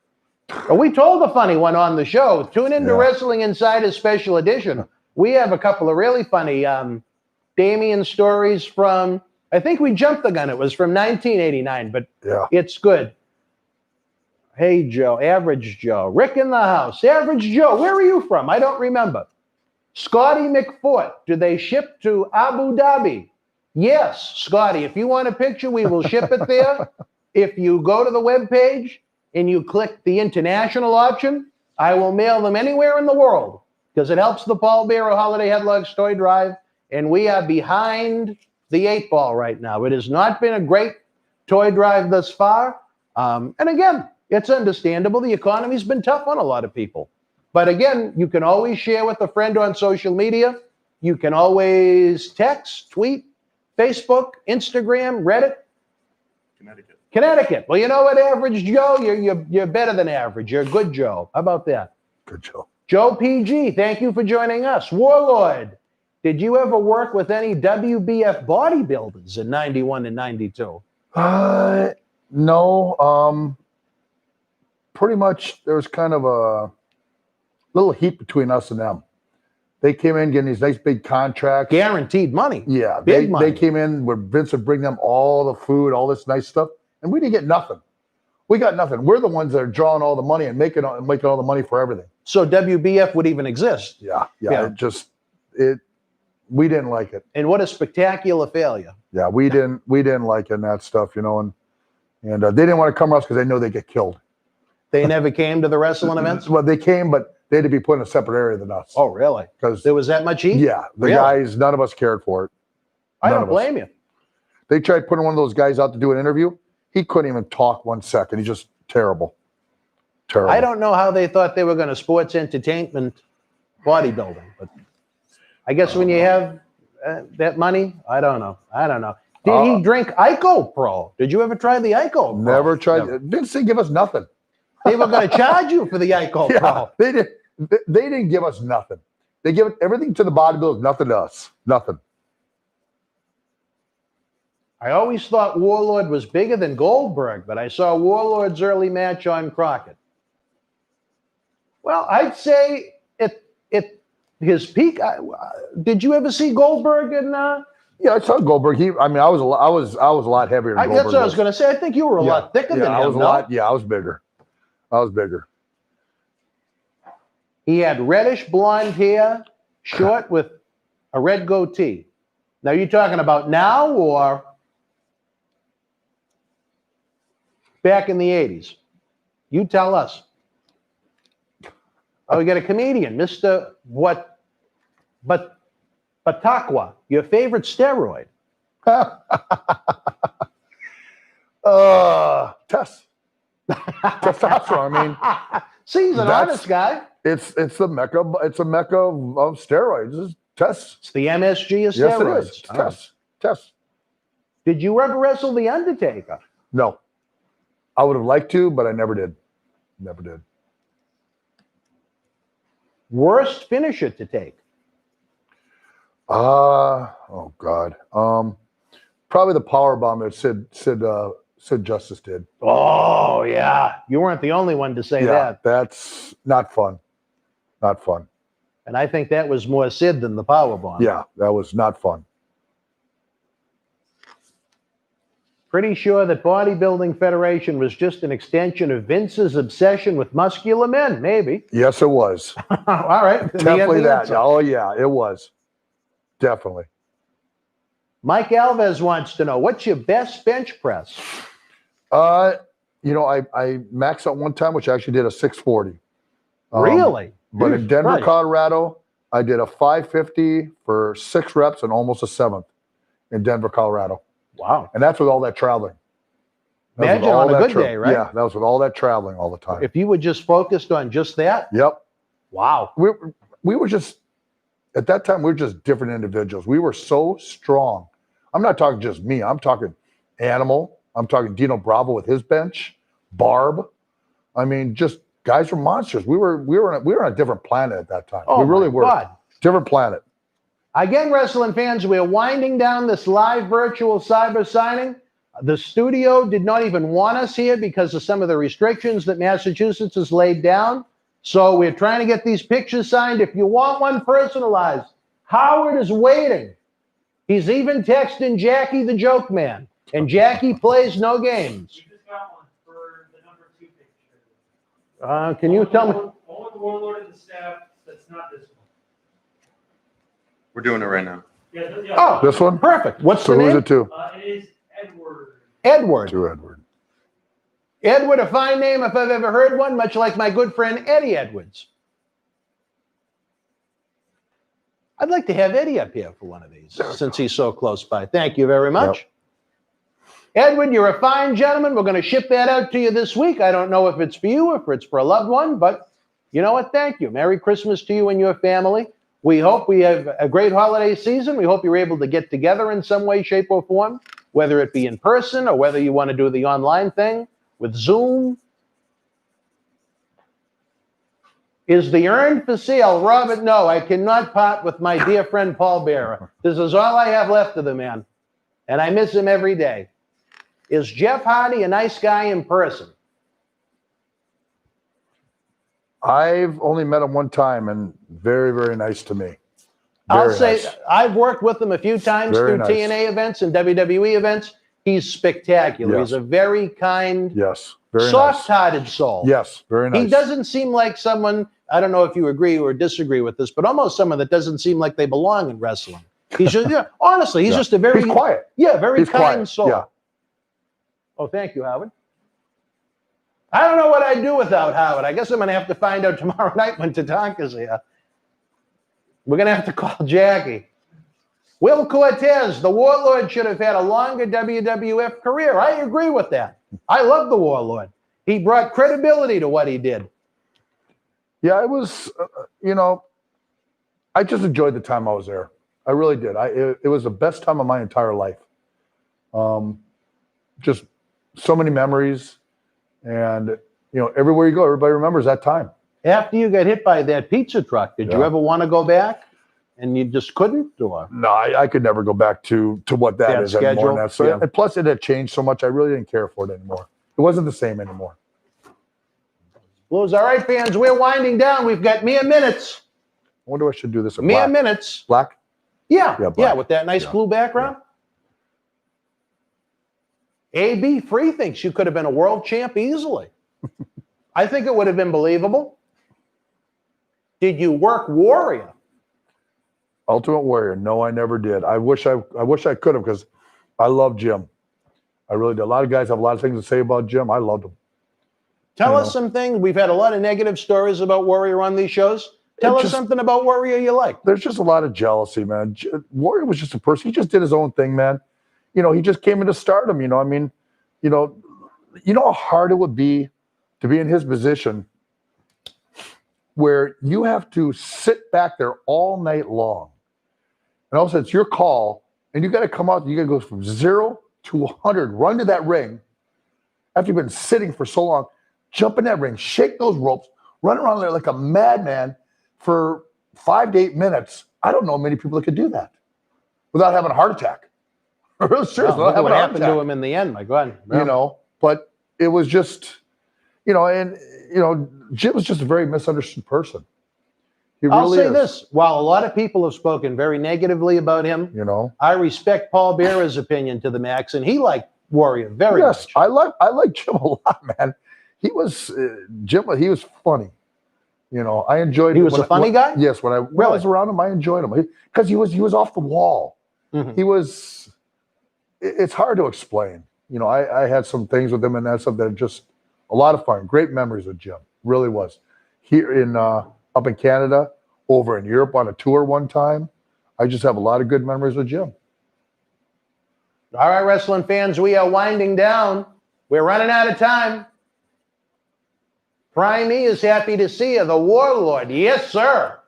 We told a funny one on the show. Tune into Wrestling Insider Special Edition. We have a couple of really funny Damien stories from, I think we jumped the gun. It was from 1989, but it's good. Hey, Joe, Average Joe. Rick in the house. Average Joe, where are you from? I don't remember. Scotty McFort, do they ship to Abu Dhabi? Yes, Scotty, if you want a picture, we will ship it there. If you go to the webpage and you click the international option, I will mail them anywhere in the world because it helps the Paul Bearer Holiday Headlocks Toy Drive, and we are behind the 8 ball right now. It has not been a great toy drive thus far. And again, it's understandable. The economy's been tough on a lot of people. But again, you can always share with a friend on social media. You can always text, tweet, Facebook, Instagram, Reddit. Connecticut. Well, you know what, Average Joe? You're better than average. You're a good Joe. How about that? Good Joe. Joe PG, thank you for joining us. Warlord, did you ever work with any WBF bodybuilders in 91 and 92? No. Pretty much there was kind of a little heat between us and them. They came in getting these nice big contracts. Guaranteed money. Yeah. Big money. They came in where Vince would bring them all the food, all this nice stuff. And we didn't get nothing. We got nothing. We're the ones that are drawing all the money and making all the money for everything. So WBF would even exist. Yeah. We didn't like it. And what a spectacular failure. Yeah, we didn't like it and that stuff, and they didn't want to come to us because they know they get killed. They never came to the wrestling events? Well, they came, but they had to be put in a separate area than us. Oh, really? Because there was that much heat? Yeah, the guys, none of us cared for it. I don't blame you. They tried putting one of those guys out to do an interview. He couldn't even talk 1 second. He's just terrible. Terrible. I don't know how they thought they were going to sports entertainment bodybuilding, but I guess when you have that money, I don't know. Did he drink Ico Pro? Did you ever try the Ico Pro? Never tried. Didn't say give us nothing. They were going to charge you for the Ico Pro. They didn't give us nothing. They give everything to the bodybuilders, nothing to us. Nothing. I always thought Warlord was bigger than Goldberg, but I saw Warlord's early match on Crockett. Well, I'd say his peak. Did you ever see Goldberg in? Yeah, I saw Goldberg. I was a lot heavier than Goldberg. That's what I was going to say. I think you were a lot thicker than him. I was a lot. Yeah, I was bigger. He had reddish blonde hair, short with a red goatee. Now, you talking about now or back in the 80s? You tell us. Oh, we got a comedian, Mr. Bataqua, your favorite steroid. Testosterone. I mean, see, he's an honest guy. It's a mecca of steroids. Tests. It's the MSG of Yes, it steroids. is. It's tests. Tests. Did you ever wrestle The Undertaker? No. I would have liked to, but I never did. Never did. Worst finisher to take? Oh God. Probably the power bomb that Sid Justice did. Oh, yeah. You weren't the only one to say that. That's not fun. Not fun. And I think that was more Sid than the powerbomb. Yeah, that was not fun. Pretty sure that Bodybuilding Federation was just an extension of Vince's obsession with muscular men, maybe. Yes, it was. All right. Definitely The that. answer. Oh, yeah, it was. Definitely. Mike Alves wants to know, what's your best bench press? I maxed out one time, which I actually did a 640. Really? But in Denver, Right. Colorado, I did a 550 for 6 reps and almost a 7th in Denver, Colorado. Wow. And that's with all that traveling. That was Imagine with all on a that good day, right? Yeah, that was with all that traveling all the time. If you were just focused on just that, Yep. wow. We were just, at that time, we were just different individuals. We were so strong. I'm not talking just me. I'm talking Animal. I'm talking Dino Bravo with his bench. Barb. I mean, just guys were monsters. We were on a different planet at that time. Oh, we really my were. God. Different planet. Again, wrestling fans, we are winding down this live virtual cyber signing. The studio did not even want us here because of some of the restrictions that Massachusetts has laid down. So we're trying to get these pictures signed. If you want one personalized, Howard is waiting. He's even texting Jackie the Joke Man. And Jackie plays no games. We just got one for the number 2 picture. Can you tell me? Only the Warlord and the staff, that's not this one. We're doing it right now. Yeah. Oh, This one? Perfect. What's So the who's name? it to? It is Edward. Edward. To Edward. Edward, a fine name if I've ever heard one, much like my good friend Eddie Edwards. I'd like to have Eddie up here for one of these, since he's so close by. Thank you very much. Edward, you're a fine gentleman. We're going to ship that out to you this week. I don't know if it's for you or if it's for a loved one, but you know what? Thank you. Merry Christmas to you and your family. We hope we have a great holiday season. We hope you're able to get together in some way, shape, or form, whether it be in person or whether you want to do the online thing with Zoom. Is the urn for sale? Robert, no, I cannot part with my dear friend Paul Bearer. This is all I have left of the man, and I miss him every day. Is Jeff Hardy a nice guy in person? I've only met him one time and very, very nice to me. I'll Very say nice. I've worked with him a few times Very through nice. TNA events and WWE events. He's spectacular. Yes. He's a very kind, Yes. Very nice. soft-hearted soul. Yes. Very nice. He doesn't seem like someone, I don't know if you agree or disagree with this, but almost someone that doesn't seem like they belong in wrestling. He's just, honestly, he's Yeah. just a very, He's quiet. very He's kind quiet. soul. Yeah. Oh, thank you, Howard. I don't know what I'd do without Howard. I guess I'm going to have to find out tomorrow night when Tatanka's here. We're going to have to call Jackie. Will Cortez, the Warlord, should have had a longer WWF career. I agree with that. I love the Warlord. He brought credibility to what he did. Yeah, it was, I just enjoyed the time I was there. I really did. It was the best time of my entire life. Just so many memories. And, everywhere you go, everybody remembers that time. After you got hit by that pizza truck, did you Yeah. ever want to go back? And you just couldn't? Or? No, I could never go back to what that That is anymore. schedule, And that's, and plus, it had changed so much. I really didn't care for it anymore. It wasn't the same anymore. Blues. All right, fans, we're winding down. We've got mere minutes. I wonder if I should do this in Mere black. minutes. Black? Yeah, Yeah, black. with that nice Yeah. blue background. AB Free thinks you could have been a world champ easily. I think it would have been believable. Did you work Warrior? Ultimate Warrior. No, I never did. I wish I could have, because I love Jim. I really did. A lot of guys have a lot of things to say about Jim. I loved him. Tell us some things. We've had a lot of negative stories about Warrior on these shows. Tell us something about Warrior you like. There's just a lot of jealousy, man. Warrior was just a person. He just did his own thing, man. He just came into stardom. You know how hard it would be to be in his position, where you have to sit back there all night long And also, it's your call, and you got to come out. You got to go from 0 to 100, run to that ring after you've been sitting for so long, jump in that ring, shake those ropes, run around there like a madman for 5 to 8 minutes. I don't know many people that could do that without having a heart attack. Real serious. Look at what happened to him in the end, my God. You know, but it was just, and Jim was just a very misunderstood person. He I'll really say is. this: while a lot of people have spoken very negatively about him, I respect Paul Bearer's opinion to the max, and he liked Warrior very much. I like Jim a lot, man. He was Jim. He was funny. I enjoyed. He was a funny guy. Yes, when I was around him, I enjoyed him because he was off the wall. Mm-hmm. He was. It's hard to explain. I had some things with him and that stuff that are just a lot of fun. Great memories with Jim. Really was. Here in up in Canada, over in Europe on a tour one time. I just have a lot of good memories with Jim. All right, wrestling fans, we are winding down. We're running out of time. Prime E is happy to see you. The Warlord. Yes, sir.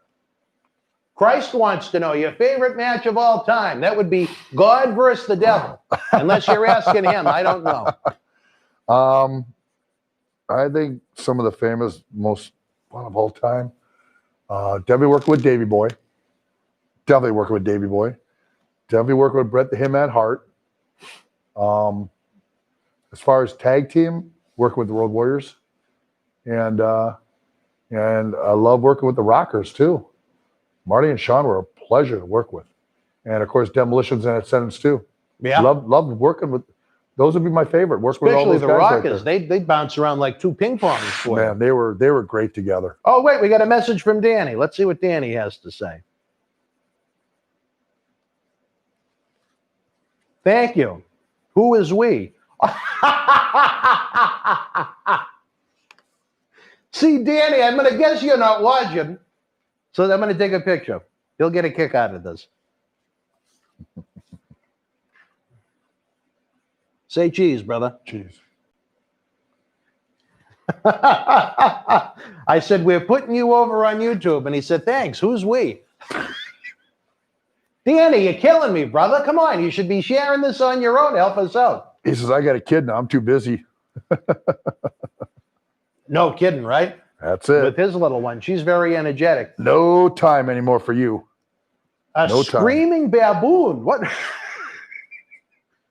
Christ wants to know your favorite match of all time. That would be God versus the devil. Unless you're asking him. I don't know. I think some of the famous, most fun of all time. Definitely working with Davey Boy. Definitely working with Davey Boy. Definitely working with Bret the Hitman Hart. As far as tag team, working with the Road Warriors. And I love working with the Rockers too. Marty and Sean were a pleasure to work with. And of course, Demolitions and Ascendants too. Yeah. Loved working with. Those would be my favorite. Working Especially with all those the guys Rockers. right They bounce around like two ping pongs for you. Man, they were great together. Oh, wait, we got a message from Danny. Let's see what Danny has to say. Thank you. Who is we? See, Danny, I'm going to guess you're not watching, so I'm going to take a picture. You'll get a kick out of this. Say cheese, brother. Cheese. I said, we're putting you over on YouTube. And he said, thanks. Who's we? Danny, you're killing me, brother. Come on. You should be sharing this on your own. Help us out. He says, I got a kid now. I'm too busy. No kidding, right? That's it. With his little one. She's very energetic. No time anymore for you. A screaming baboon. What?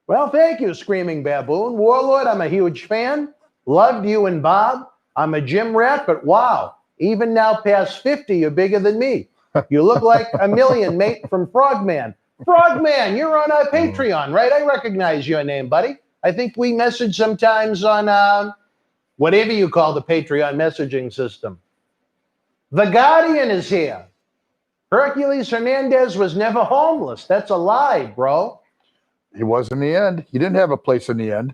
Well, thank you, Screaming Baboon. Warlord, I'm a huge fan. Loved you and Bob. I'm a gym rat, but wow. Even now past 50, you're bigger than me. You look like a million, mate, from Frogman. Frogman, you're on our Patreon, right? I recognize your name, buddy. I think we message sometimes on whatever you call the Patreon messaging system. The Guardian is here. Hercules Hernandez was never homeless. That's a lie, bro. He was in the end. He didn't have a place in the end.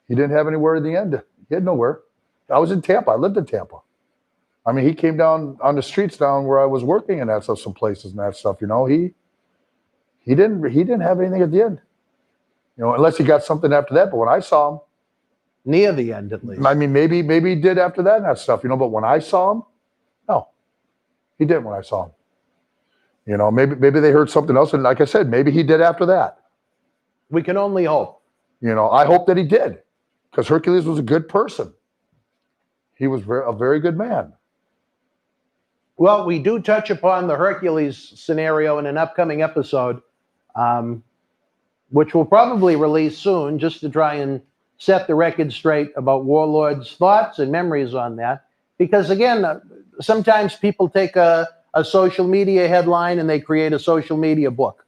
He didn't have anywhere in the end. He had nowhere. I was in Tampa. I lived in Tampa. I mean, he came down on the streets down where I was working and that stuff, some places and that stuff. He didn't have anything at the end. Unless he got something after that. But when I saw him, near the end at least. I mean, maybe he did after that and that stuff. But when I saw him, no, he didn't. When I saw him, maybe they heard something else, and like I said, maybe he did after that. We can only hope. I hope that he did, because Hercules was a good person. He was a very good man. Well, we do touch upon the Hercules scenario in an upcoming episode, which we'll probably release soon, just to try and set the record straight about Warlord's thoughts and memories on that. Because again, sometimes people take a social media headline and they create a social media book.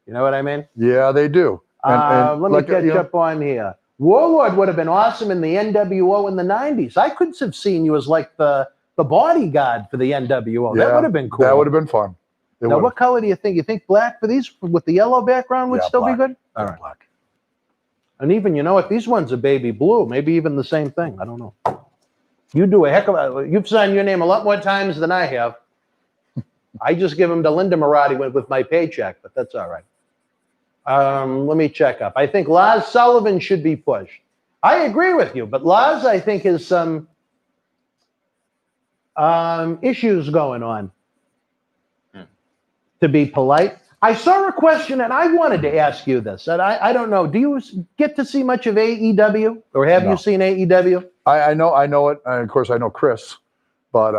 You know what I mean? Yeah, they do. Let me catch up on here. Warlord would have been awesome in the NWO in the 90s. I could have seen you as like the bodyguard for the NWO. Yeah, that would have been cool. That would have been fun. Now, what color do you think? You think black for these with the yellow background would still black. be good? All right. Black. And even, if these ones are baby blue, maybe even the same thing. I don't know. You do a heck of you've signed your name a lot more times than I have. I just give them to Linda Marati with my paycheck, but that's all right. Let me check up. I think Lars Sullivan should be pushed. I agree with you, but Lars, I think, has some issues going on. To be polite, I saw a question, and I wanted to ask you this. And I don't know. Do you get to see much of AEW, or have No. you seen AEW? I know it, and of course I know Chris, but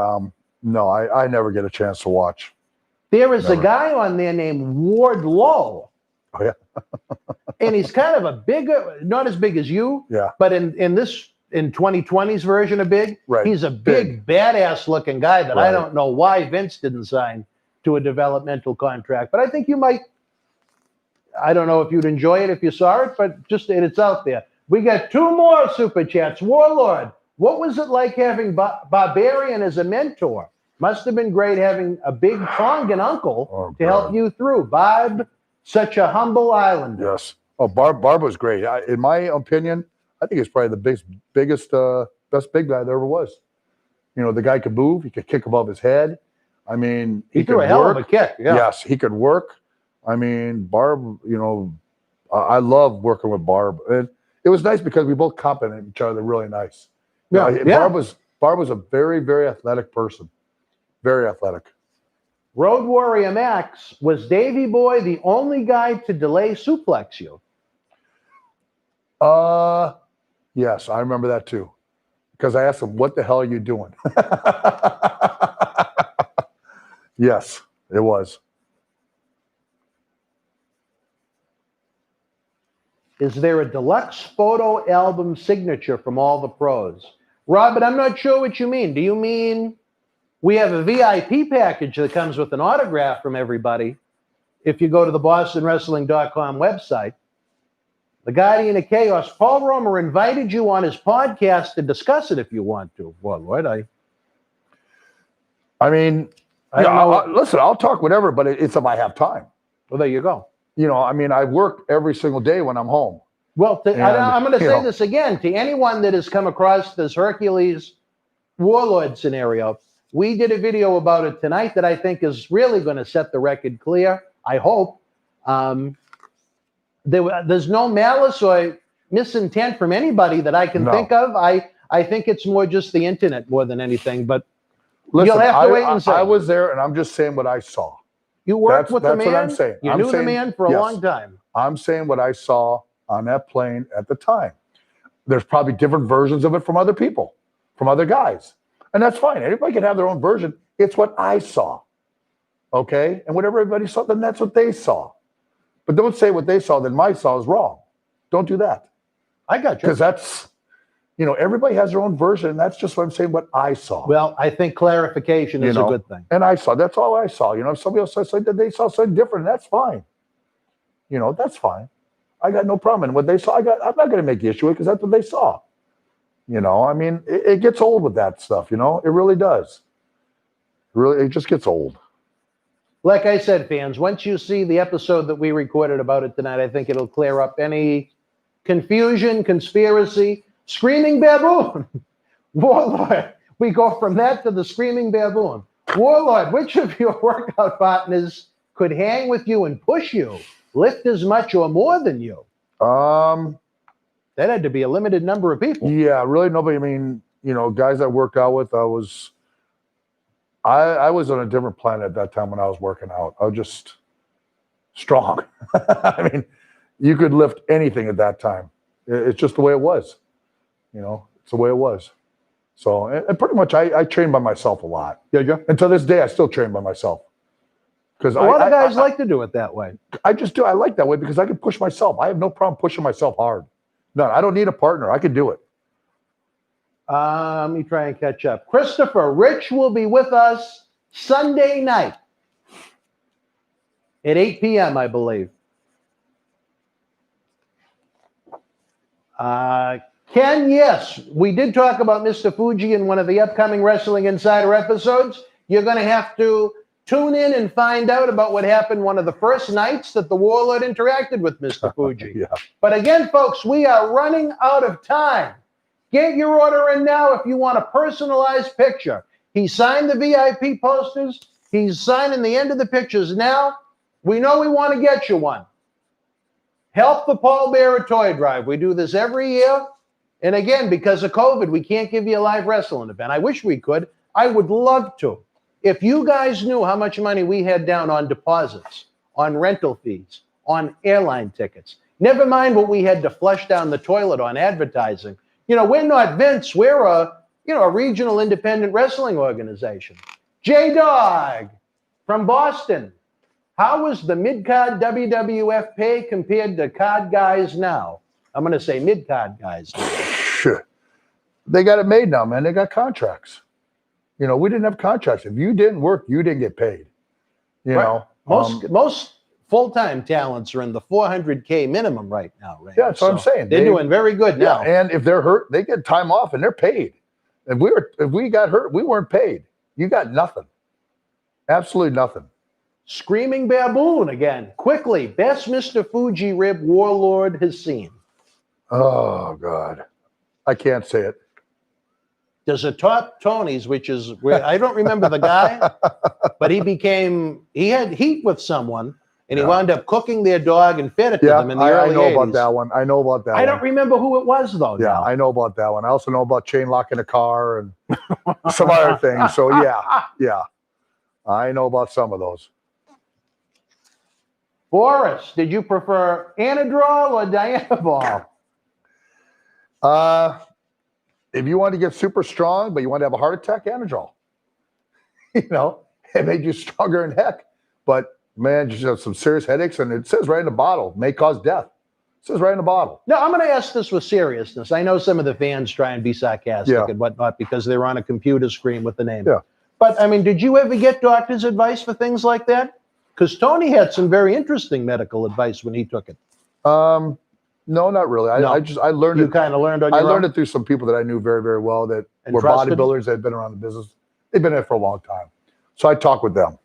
no, I never get a chance to watch. There is a Never. guy on there named Warlord. Oh yeah, And he's kind of a bigger, not as big as you, yeah, but in 2020's version of big, Right. he's a big badass looking guy that I Right. don't know why Vince didn't sign to a developmental contract. But I think you might, I don't know if you'd enjoy it if you saw it, but just it's out there. We got 2 more super chats. Warlord, what was it like having Barbarian as a mentor? Must have been great having a big Tongan uncle to help God. you through. Bob, such a humble islander. Yes. Oh, Barb was great. In my opinion, I think he's probably the biggest, best big guy there ever was. You know, the guy could move. He could kick above his head. I mean, He threw could a hell work. of a kick. Yeah. Yes, he could work. I mean, Barb, you know, I love working with Barb. And it was nice because we both complimented each other really nice. You know, Yeah. Barb was a very, very athletic person. Very athletic. Road Warrior Max, was Davey Boy the only guy to delay suplex you? Yes, I remember that too. Because I asked him, what the hell are you doing? Yes, it was. Is there a deluxe photo album signature from all the pros? Robert, I'm not sure what you mean. Do you mean we have a VIP package that comes with an autograph from everybody if you go to the BostonWrestling.com website? The Guardian of Chaos, Paul Romer invited you on his podcast to discuss it if you want to. Warlord, I mean, I don't know. listen, I'll talk whatever, but it's if I have time. Well, there you go. You know, I mean, I work every single day when I'm home. Well, And, I'm going to you say know. this again to anyone that has come across this Hercules Warlord scenario. We did a video about it tonight that I think is really going to set the record clear. I hope. There's no malice or misintent from anybody that I can No. think of. I think it's more just the internet more than anything. But Listen, you'll have to wait and see. I was there, and I'm just saying what I saw. You worked with the that's man. what I'm saying. You I'm knew the saying- man for a yes. long time. I'm saying what I saw on that plane at the time. There's probably different versions of it from other people, from other guys. And that's fine. Everybody can have their own version. It's what I saw. Okay? And whatever everybody saw, then that's what they saw. But don't say what they saw, then my saw is wrong. Don't do that. I got you. Because that's, you know, everybody has their own version. And that's just what I'm saying, what I saw. Well, I think clarification is a good thing. And I saw, that's all I saw. You know, if somebody else said that they saw something different, that's fine. You know, that's fine. I got no problem. And what they saw, I'm not going to make the issue because that's what they saw. You know, I mean, it gets old with that stuff, you know, it really does. Really, it just gets old. Like I said, fans, once you see the episode that we recorded about it tonight, I think it'll clear up any confusion, conspiracy. Screaming Baboon. Warlord. We go from that to the Screaming Baboon. Warlord, which of your workout partners could hang with you and push you, lift as much or more than you? That had to be a limited number of people. Yeah, really nobody. I mean, you know, guys I worked out with, I was on a different planet at that time when I was working out. I was just strong. I mean, you could lift anything at that time. It's just the way it was. You know, it's the way it was. So, and pretty much I trained by myself a lot. Yeah, yeah. And to this day, I still train by myself. Because A lot of guys like to do it that way. I just do. I like that way because I can push myself. I have no problem pushing myself hard. No, I don't need a partner. I can do it. Let me try and catch up. Christopher Rich will be with us Sunday night at 8 p.m., I believe. Ken, yes, we did talk about Mr. Fuji in one of the upcoming Wrestling Insider episodes. You're going to have to tune in and find out about what happened one of the first nights that the Warlord interacted with Mr. Fuji. Yeah. But again, folks, we are running out of time. Get your order in now if you want a personalized picture. He signed the VIP posters. He's signing the end of the pictures now. We know we want to get you one. Help the Paul Bearer Toy Drive. We do this every year. And again, because of COVID, we can't give you a live wrestling event. I wish we could. I would love to. If you guys knew how much money we had down on deposits on rental fees, on airline tickets. Never mind what we had to flush down the toilet on advertising. You know, we're not Vince. We're a regional independent wrestling organization. J-Dog from Boston. How was the mid-card WWF pay compared to card guys now? I'm going to say mid-card guys now. Sure. They got it made now, man. They got contracts. You know, we didn't have contracts. If you didn't work, you didn't get paid. You know, most full-time talents are in the $400K minimum right now, right? Yeah, that's what I'm saying. They're doing very good now. And if they're hurt, they get time off and they're paid. If we got hurt, we weren't paid. You got nothing. Absolutely nothing. Screaming Baboon again. Quickly, best Mr. Fuji rib Warlord has seen. Oh God, I can't say it. There's a top Tony's, which is where I don't remember the guy, but he had heat with someone, and he wound up cooking their dog and fed it to them in the early 80s. I know about that one. I know about that one. I don't remember who it was, though. Yeah, now. I know about that one. I also know about chain locking a car and some other things. So yeah, I know about some of those. Boris, did you prefer Anadrol or Dianabol? If you want to get super strong, but you want to have a heart attack, Anadrol. You know, it made you stronger than heck. But man, you have some serious headaches, and it says right in the bottle, may cause death. It says right in the bottle. No, I'm going to ask this with seriousness. I know some of the fans try and be sarcastic and whatnot because they're on a computer screen with the name. Yeah. But I mean, did you ever get doctor's advice for things like that? Because Tony had some very interesting medical advice when he took it. No, not really. I learned you it. kind of learned on your own? I learned it through some people that I knew very, very well that And were trusted? bodybuilders that had been around the business. They've been there for a long time. So I talked with them.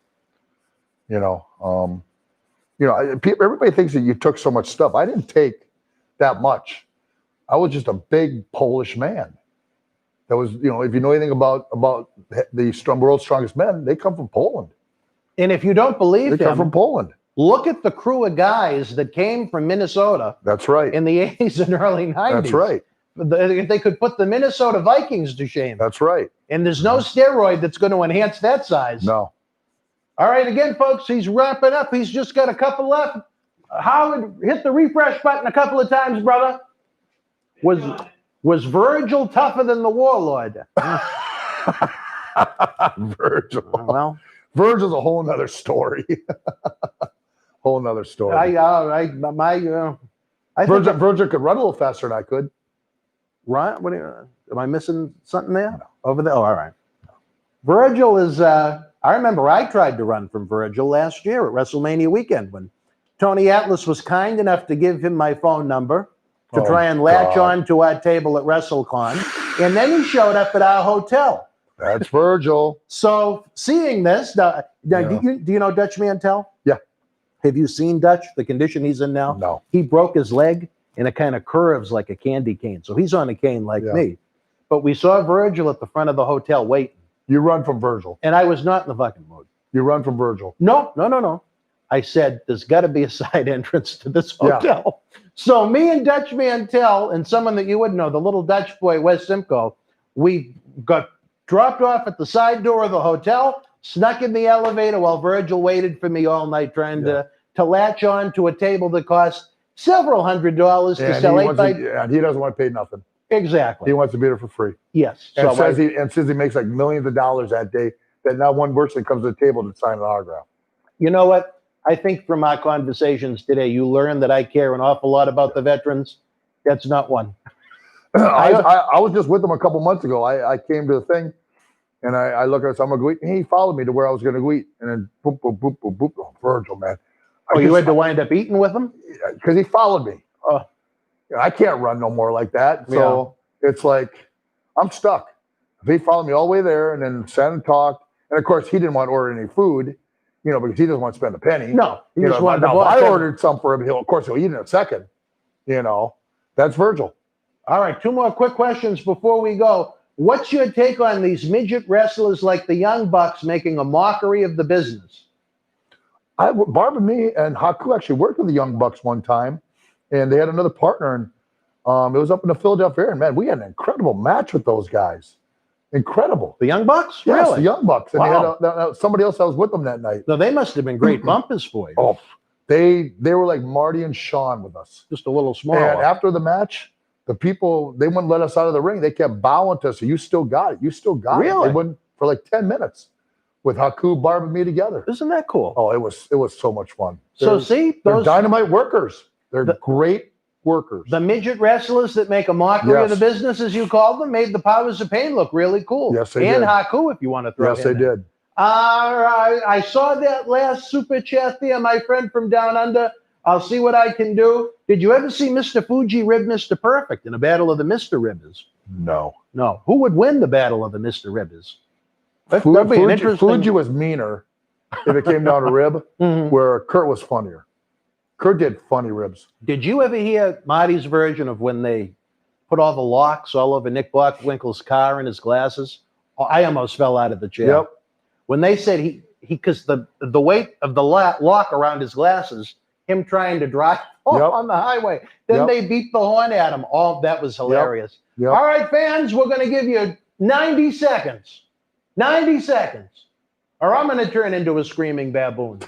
Everybody thinks that you took so much stuff. I didn't take that much. I was just a big Polish man. That was, if you know anything about the world's strongest men, they come from Poland. And if you don't believe They come from Poland. look at the crew of guys that came from Minnesota. That's right. In the 80s and early 90s. That's right. If they could put the Minnesota Vikings to shame. That's right. And there's no steroid that's going to enhance that size. No. All right, again, folks, he's wrapping up. He's just got a couple left. Howard, hit the refresh button a couple of times, brother. Was Virgil tougher than the Warlord? Virgil. Well, Virgil's a whole nother story. Whole nother story. Virgil could run a little faster than I could. Right? Am I missing something there? No. Over there? Oh, all right. Virgil is, I remember I tried to run from Virgil last year at WrestleMania weekend when Tony Atlas was kind enough to give him my phone number to try and latch on to our table at WrestleCon. And then he showed up at our hotel. That's Virgil. So seeing this, do you know Dutch Mantel? Yeah. Have you seen Dutch, the condition he's in now? No. He broke his leg and it kind of curves like a candy cane. So he's on a cane like me. But we saw Virgil at the front of the hotel waiting. You run from Virgil. And I was not in the fucking mood. You run from Virgil. No. I said, there's got to be a side entrance to this hotel. Yeah. So me and Dutch Mantel and someone that you would know, the little Dutch boy, Wes Simcoe, we got dropped off at the side door of the hotel, snuck in the elevator while Virgil waited for me all night trying to latch on to a table that cost several $100s to sell 8x. And he doesn't want to pay nothing. Exactly. He wants to be there for free. Yes. And says he makes like millions of dollars that day, that not one person comes to the table to sign an autograph. You know what? I think from our conversations today, you learn that I care an awful lot about the veterans. That's not one. I was just with him a couple months ago. I came to the thing, and I look at us. I'm going to go eat. And he followed me to where I was going to go eat. And then boop, boop, boop, boop, boop. Oh, Virgil, man. You had to wind up eating with him? Because he followed me. I can't run no more like that. So it's like, I'm stuck. If he followed me all the way there and then sat and talked. And, of course, he didn't want to order any food, because he doesn't want to spend a penny. No. He just wanted to I ordered some for him. Of course, he'll eat in a second. That's Virgil. All right, 2 more quick questions before we go. What's your take on these midget wrestlers like the Young Bucks making a mockery of the business? Barb and me and Haku actually worked with the Young Bucks one time, and they had another partner, and it was up in the Philadelphia area. And man, we had an incredible match with those guys. Incredible. The Young Bucks? Yes, Really? the Young Bucks. And they had somebody else that was with them that night. No, they must have been great bumpers for you. Oh, They were like Marty and Sean with us. Just a little And smaller. after the match, the people, they wouldn't let us out of the ring. They kept bowing to us. You still got it. You still got it. Really? They wouldn't for like 10 minutes with Haku, Barb, and me together. Isn't that cool? Oh, it was so much fun. So see, They're those dynamite workers. They're The- great workers. the midget wrestlers that make a mockery of the Yes. business, as you called them, made the Powers of Pain look really cool. Yes, they and did. Haku, if you want to throw Yes, him they in. did. I saw that last super chat there, my friend from down under. I'll see what I can do. Did you ever see Mr. Fuji rib Mr. Perfect in a battle of the Mr. Ribbers? No. No. Who would win the battle of the Mr. Ribbers? That'd be an Fuji, interesting. Fuji was meaner if it came down to rib, Mhm. where Kurt was funnier. Kurt did funny ribs. Did you ever hear Marty's version of when they put all the locks all over Nick Bockwinkel's car and his glasses? Oh, I almost fell out of the chair. Yep. When they said he because the weight of the lock around his glasses, him trying to drive Yep. on the highway. Then Yep. they beat the horn at him. Oh, that was hilarious. Yep. All right, fans, we're going to give you 90 seconds. 90 seconds. Or I'm going to turn into a screaming baboon.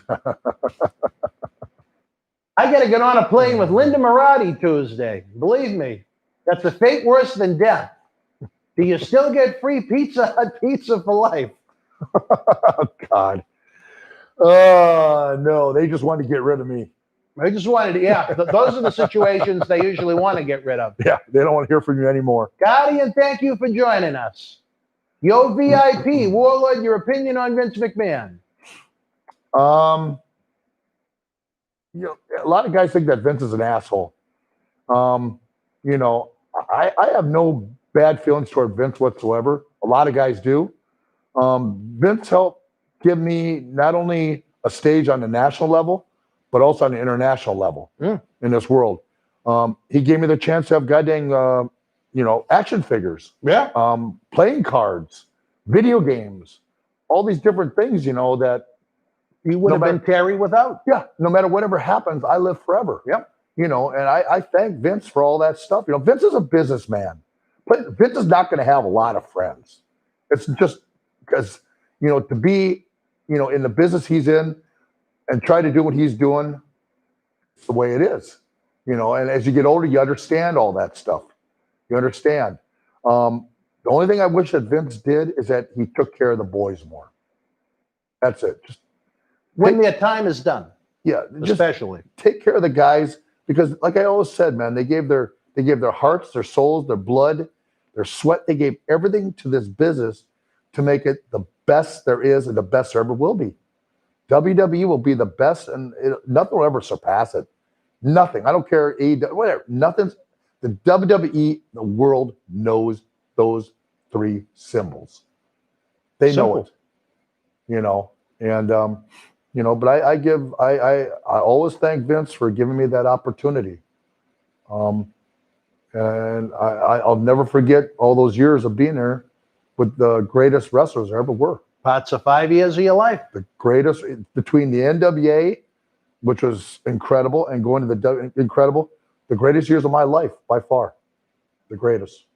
I got to get on a plane with Linda Marati Tuesday. Believe me, that's a fate worse than death. Do you still get free Pizza Hut pizza for life? Oh, God. No, they just wanted to get rid of me. I just wanted to, those are the situations they usually want to get rid of. Yeah, they don't want to hear from you anymore. Guardian, thank you for joining us. Yo, VIP, Warlord, your opinion on Vince McMahon? You know, a lot of guys think that Vince is an asshole. You know, I have no bad feelings toward Vince whatsoever. A lot of guys do. Vince helped give me not only a stage on the national level, but also on the international level in this world. He gave me the chance to have goddamn, action figures, playing cards, video games, all these different things, that You would have been Terry without. yeah, no matter whatever happens, I live forever. Yep. And I thank Vince for all that stuff. Vince is a businessman, but Vince is not going to have a lot of friends. It's just because, to be, in the business he's in and try to do what he's doing, it's the way it is, and as you get older, you understand all that stuff. You understand. The only thing I wish that Vince did is that he took care of the boys more. That's it. Just When their time is done, just especially. take care of the guys, because like I always said, man, they gave their hearts, their souls, their blood, their sweat. They gave everything to this business to make it the best there is and the best there ever will be. WWE will be the best, and nothing will ever surpass it. Nothing. I don't care. Whatever. Nothing's. The WWE, the world knows those three symbols. They know Simple. it. And but I always thank Vince for giving me that opportunity. And I'll never forget all those years of being there with the greatest wrestlers there ever were. Parts of 5 years of your life. The greatest between the NWA, which was incredible, and going to the incredible, the greatest years of my life by far. The greatest.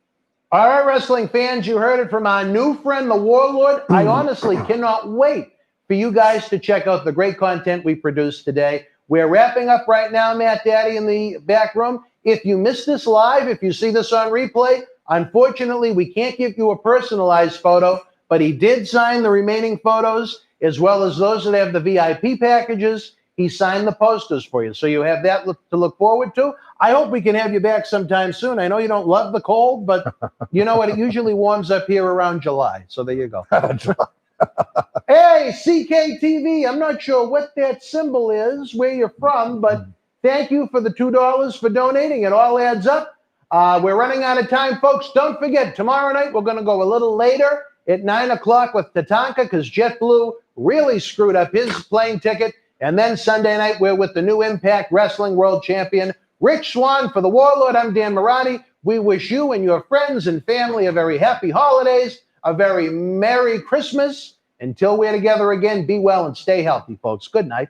All right, wrestling fans, you heard it from our new friend, the Warlord. I honestly cannot wait for you guys to check out the great content we produced today. We're wrapping up right now, Matt Daddy, in the back room. If you missed this live, if you see this on replay, unfortunately, we can't give you a personalized photo, but he did sign the remaining photos, as well as those that have the VIP packages. He signed the posters for you. So you have that to look forward to. I hope we can have you back sometime soon. I know you don't love the cold, but you know what? It usually warms up here around July. So there you go. Hey, CKTV, I'm not sure what that symbol is, where you're from, but thank you for the $2 for donating. It all adds up. We're running out of time, folks. Don't forget, tomorrow night we're going to go a little later at 9 o'clock with Tatanka because JetBlue really screwed up his plane ticket. And then Sunday night, we're with the new Impact Wrestling World Champion, Rich Swann. For the Warlord, I'm Dan Marati. We wish you and your friends and family a very happy holidays, a very Merry Christmas. Until we're together again, be well and stay healthy, folks. Good night.